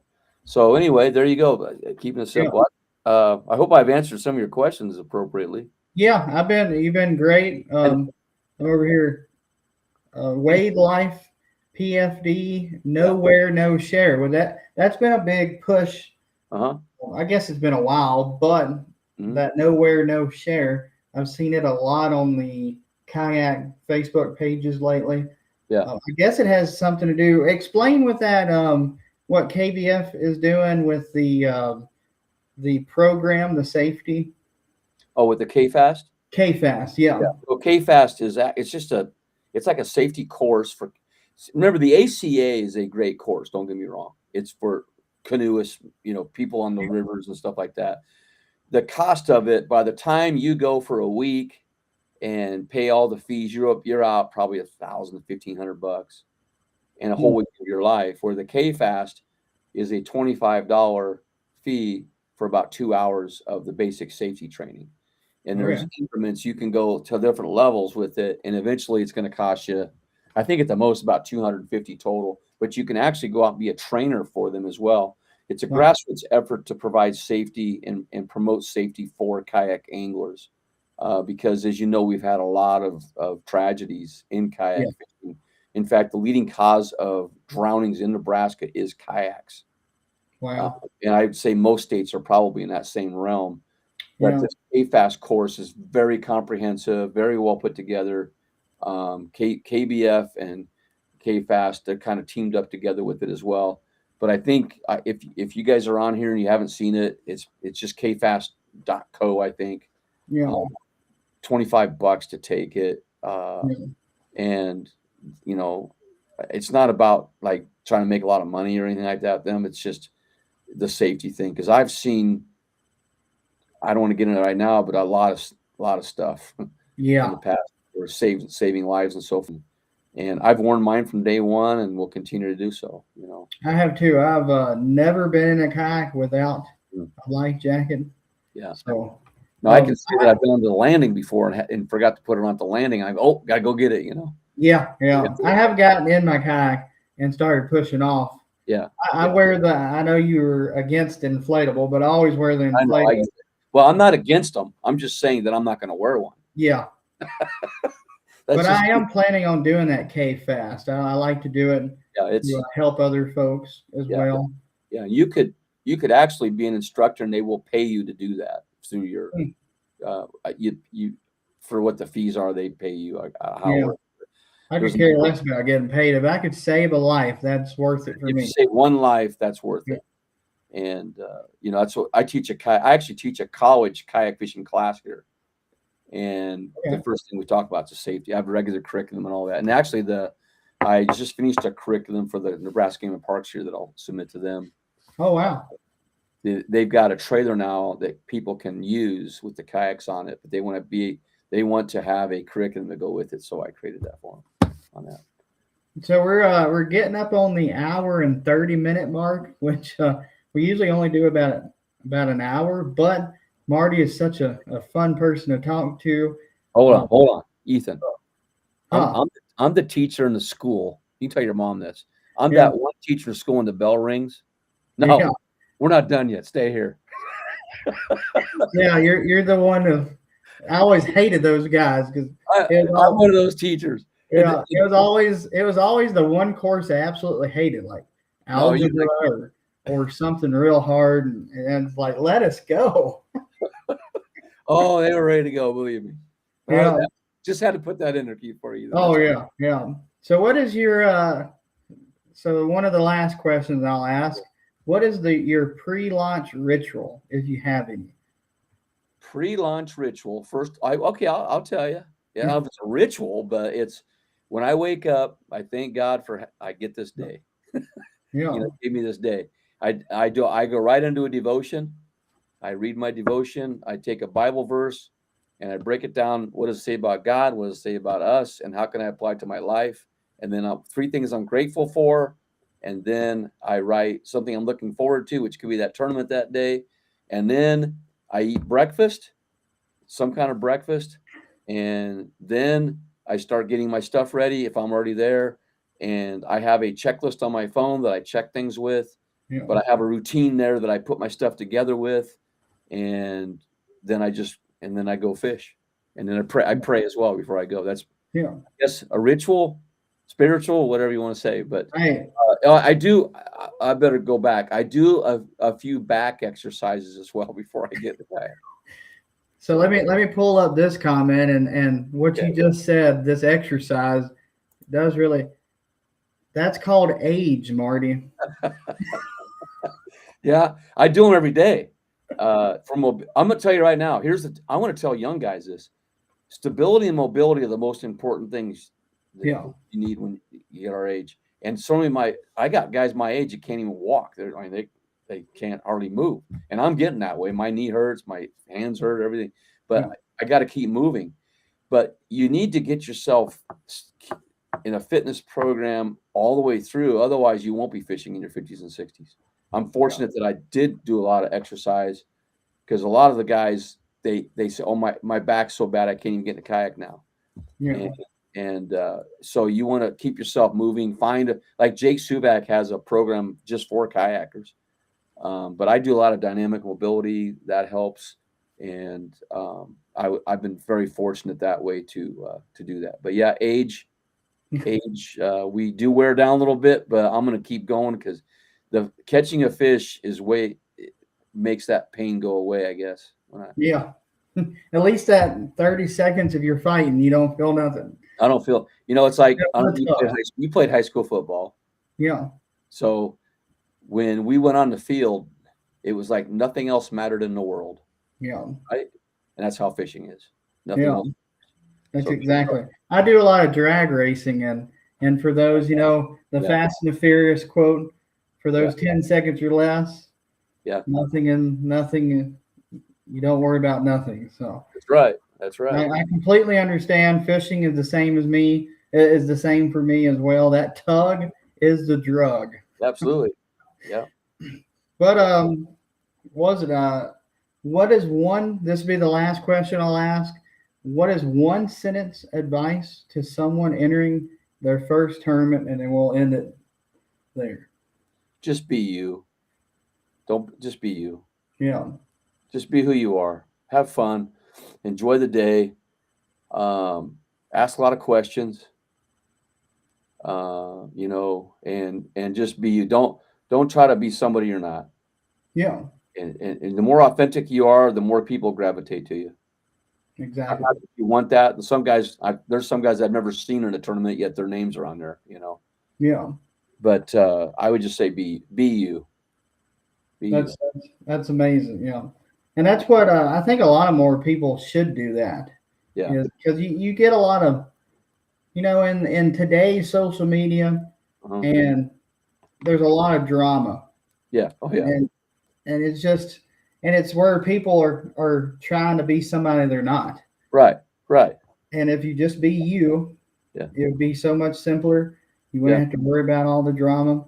So anyway, there you go. Keeping it simple. I hope I've answered some of your questions appropriately. Yeah, you've been great. Over here, Wade Life, PFD, nowhere, no share. Well, that's been a big push. I guess it's been a while, but that nowhere, no share, I've seen it a lot on the kayak Facebook pages lately. Yeah. I guess it has something to do. Explain with that what KBF is doing with the program, the safety. Oh, with the KFast? KFast, yeah. Well, KFast it's like a safety course remember the ACA is a great course. Don't get me wrong. It's for canoeists, people on the rivers and stuff like that. The cost of it, by the time you go for a week and pay all the fees, you're out probably $1,000 to $1,500 and a whole week of your life. Where the KFast is a $25 fee for about 2 hours of the basic safety training. And there's increments. You can go to different levels with it, and eventually it's going to cost you, I think at the most about $250 total. But you can actually go out and be a trainer for them as well. It's a grassroots effort to provide safety and promote safety for kayak anglers, because as you know, we've had a lot of tragedies in kayak fishing. In fact, the leading cause of drownings in Nebraska is kayaks. Wow. And I'd say most states are probably in that same realm. But this KFast course is very comprehensive, very well put together. KBF and KFast, they're kind of teamed up together with it as well. But I think if you guys are on here and you haven't seen it, it's just kfast.co, I think. Yeah. $25 to take it. And, it's not about like trying to make a lot of money or anything like that. It's just the safety thing. Because I've seen, I don't want to get into it right now, but a lot of stuff in the past or saving lives and so forth. And I've worn mine from day one and will continue to do so. I have too. I've never been in a kayak without a life jacket. Yeah. So no, I can say that I've been on the landing before and forgot to put it on the landing. I gotta go get it. Yeah. I have gotten in my kayak and started pushing off, Yeah. I wear the. I know you're against inflatable, but I always wear the I know. inflatable. Well, I'm not against them. I'm just saying that I'm not going to wear one. Yeah, That's but just, I am planning on doing that K fast. I like to do it yeah, it's, to help other folks as Yeah. well. yeah. You could actually be an instructor and they will pay you to do that through your, you for what the fees are, they pay you. Yeah. I There's could care less about getting paid. If I could save a life, that's worth it for if me. you save one life, that's worth Yeah. it. And that's what I teach I actually teach a college kayak fishing class here. And Okay. the first thing we talk about is safety. I have a regular curriculum and all that. And actually I just finished a curriculum for the Nebraska Game and Parks here that I'll submit to them. Oh wow. They've got a trailer now that people can use with the kayaks on it, but they want to have a curriculum to go with it. So I created that for them on that. So we're getting up on the hour and 30-minute mark, which we usually only do about an hour. But Marty is such a fun person to talk to. Hold on, Ethan. Huh. I'm the teacher in the school. You can tell your mom this. I'm Yeah. that one teacher in school when the bell rings. No, Yeah. we're not done yet. Stay here. Yeah, you're the one who. I always hated those guys because I'm one of those teachers. yeah, it was always the one course I absolutely hated, like algebra or something real hard, and it's like, let us go. Oh, they were ready to go. Believe me. Yeah. Just had to put that in there for you. Oh yeah, yeah. So what is your so one of the last questions I'll ask, what is your pre-launch ritual, if you have any? Pre-launch ritual. First, I'll tell you. Yeah, it's a ritual, but it's when I wake up, I thank God for I get this day. Yeah. Give me this day. I go right into a devotion. I read my devotion. I take a Bible verse and I break it down. What does it say about God? What does it say about us? And how can I apply it to my life? And then 3 things I'm grateful for. And then I write something I'm looking forward to, which could be that tournament that day. And then I eat breakfast, some kind of breakfast. And then I start getting my stuff ready if I'm already there. And I have a checklist on my phone that I check things with. Yeah. But I have a routine there that I put my stuff together with. And then I go fish. And then I pray as well before I go. That's, Yeah. I guess, a ritual, spiritual, whatever you want to say. But Hey, I better go back. I do a few back exercises as well before I get the kayak. so let me pull up this comment and what you just said. This exercise does really. That's called age, Marty. Yeah, I do them every day. I'm going to tell you right now. I want to tell young guys this: stability and mobility are the most important things that Yeah. you need when you get our age. And certainly I got guys my age that can't even walk. They can't hardly move. And I'm getting that way. My knee hurts, my hands hurt, everything. But I got to keep moving. But you need to get yourself in a fitness program all the way through. Otherwise, you won't be fishing in your 50s and 60s. I'm fortunate that I did do a lot of exercise because a lot of the guys, they say, oh, my back's so bad I can't even get in a kayak now. Yeah. And so you want to keep yourself moving. Like Jake Subak has a program just for kayakers. But I do a lot of dynamic mobility that helps. And I've been very fortunate that way to do that. But yeah, age, we do wear down a little bit, but I'm going to keep going because the catching a fish makes that pain go away, I guess. Yeah. At least that 30 seconds of your fighting, you don't feel nothing. I don't feel, it's like you played high school football. Yeah. So when we went on the field, it was like nothing else mattered in the world. Yeah. Right? And that's how fishing is. Nothing Yeah. else. That's exactly. I do a lot of drag racing, and for those, the Fast and the Furious quote, for those 10 seconds or less, nothing. You don't worry about nothing. So that's right. I completely understand. Fishing is the same as me. It is the same for me as well. That tug is the drug. Absolutely. Yeah. But what is one? This will be the last question I'll ask. What is one sentence advice to someone entering their first tournament, and then we'll end it there? just be you. Don't just be you. Yeah. Just be who you are. Have fun. Enjoy the day. Ask a lot of questions. You know, and just be you. Don't try to be somebody you're not. Yeah. And the more authentic you are, the more people gravitate to you. Exactly. Not that you want that. And some guys, there's some guys I've never seen in a tournament yet. Their names are on there, you know. Yeah. But I would just say be you. Be you. That's amazing. Yeah. And that's what I think a lot of more people should do that. Yeah. Is because you get a lot of, in today's social media, Uh-huh. and there's a lot of drama. Yeah. Oh yeah. And it's just, and it's where people are trying to be somebody they're not. Right. Right. And if you just be you, Yeah. it would be so much simpler. You wouldn't have to worry about all the drama.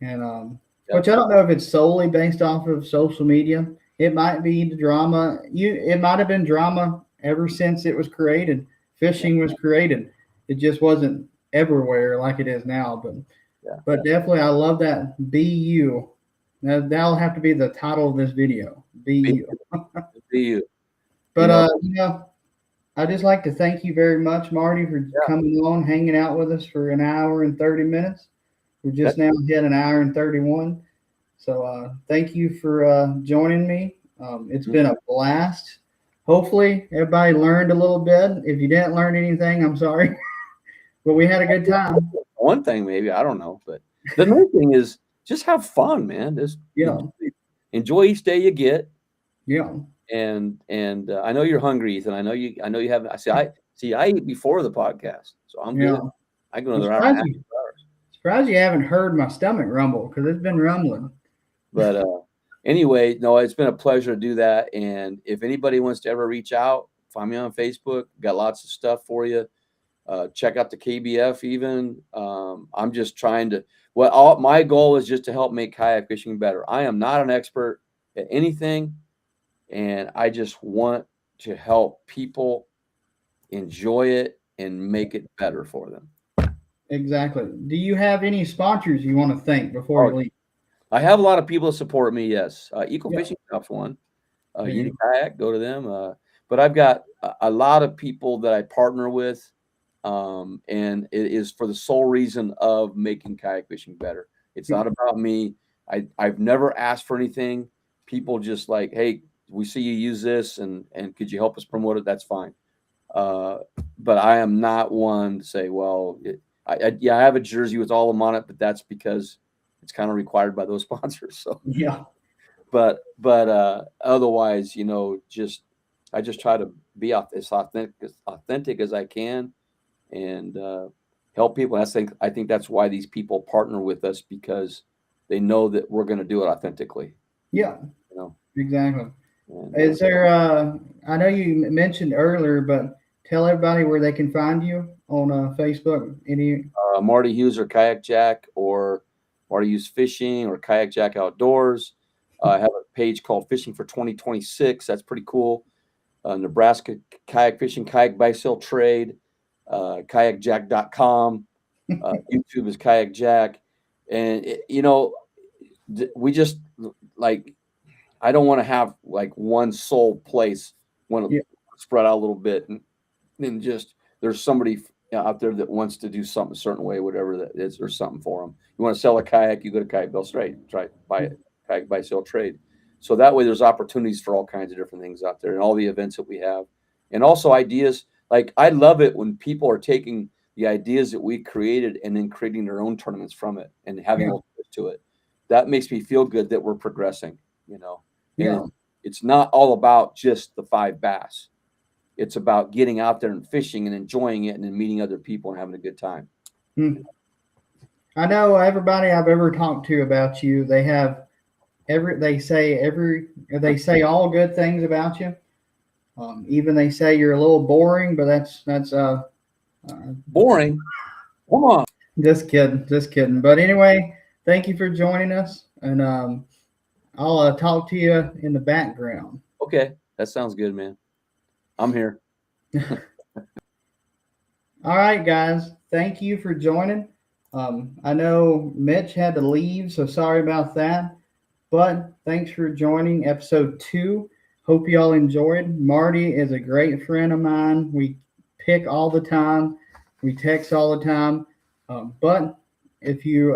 And which I don't know if it's solely based off of social media. It might be the drama. It might have been drama ever since it was created. Fishing was created. It just wasn't everywhere like it is now. But definitely, I love that. Be you. That'll have to be the title of this video. Be you. Be you. But I just like to thank you very much, Marty, for coming on, hanging out with us for an hour and 30 minutes. We're just now hit an hour and 31. So thank you for joining me. It's been a blast. Hopefully, everybody learned a little bit. If you didn't learn anything, I'm sorry. But we had a good time. One thing, maybe, I don't know. But the main thing is just have fun, man. Just enjoy each day you get. Yeah. And I know you're hungry, Ethan. I know you have. I eat before the podcast, so I'm good. I go another hour and a half, 2 hours. Surprised you haven't heard my stomach rumble because it's been rumbling. But anyway, no, it's been a pleasure to do that. And if anybody wants to ever reach out, find me on Facebook. Got lots of stuff for you. Check out the KBF. Even I'm just trying to. My goal is just to help make kayak fishing better. I am not an expert at anything. And I just want to help people enjoy it and make it better for them. Exactly. Do you have any sponsors you want to thank before you leave? I have a lot of people that support me, yes. Eco Fishing Shop's one. Kayak, go to them. But I've got a lot of people that I partner with, and it is for the sole reason of making kayak fishing better. It's not about me. I've never asked for anything. People just like, hey, we see you use this, and could you help us promote it? That's fine. But I am not one to say, well, I have a jersey with all of them on it, but that's because it's kind of required by those sponsors. So but otherwise, I just try to be as authentic as I can, and help people. And I think that's why these people partner with us, because they know that we're going to do it authentically. Yeah. Exactly. Is there I know you mentioned earlier, but tell everybody where they can find you on Facebook. Marty Hughes or Kayak Jack, or Marty Hughes Fishing, or Kayak Jack Outdoors. I have a page called Fishing for 2026. That's pretty cool. Nebraska Kayak Fishing, Kayak Buy Sell Trade, kayakjack.com. YouTube is Kayak Jack. And we just I don't want to have like one sole place. Want to spread out a little bit, and then just there's somebody out there that wants to do something a certain way, whatever that is, there's something for them. You want to sell a kayak, you go to Kayak Buy Trade, buy it, Kayak Buy Sell Trade. So that way there's opportunities for all kinds of different things out there, and all the events that we have, and also ideas. Like, I love it when people are taking the ideas that we created and then creating their own tournaments from it and having to it. That makes me feel good that we're progressing. And it's not all about just the 5 bass. It's about getting out there and fishing and enjoying it, and then meeting other people and having a good time. I know everybody I've ever talked to about you, they say all good things about you. Even they say you're a little boring, but that's boring. Come on. Just kidding. But anyway, thank you for joining us, and I'll talk to you in the background. Okay, that sounds good, man. I'm here. All right, guys. Thank you for joining. I know Mitch had to leave, so sorry about that. But thanks for joining episode 2. Hope you all enjoyed. Marty is a great friend of mine. We pick all the time, we text all the time. But if you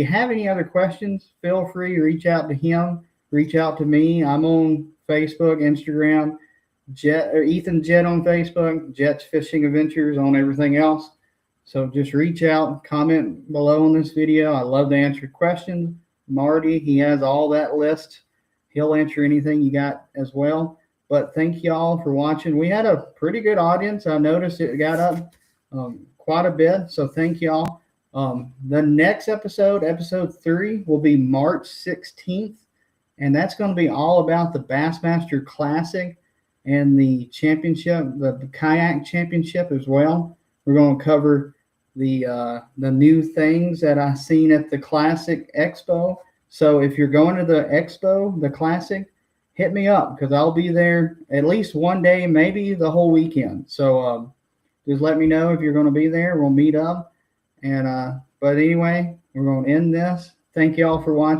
have any other questions, feel free to reach out to him, reach out to me. I'm on Facebook, Instagram, Ethan Jet on Facebook, Jet's Fishing Adventures on everything else. So just reach out, comment below on this video. I love to answer questions. Marty, he has all that list. He'll answer anything you got as well. But thank y'all for watching. We had a pretty good audience. I noticed it got up quite a bit. So thank y'all. The next episode, episode 3, will be March 16th. And that's going to be all about the Bassmaster Classic and the championship, the kayak championship as well. We're going to cover the new things that I seen at the Classic Expo. So if you're going to the Expo, the Classic, hit me up because I'll be there at least one day, maybe the whole weekend. So just let me know if you're going to be there. We'll meet up. And but anyway, we're going to end this. Thank you all for watching.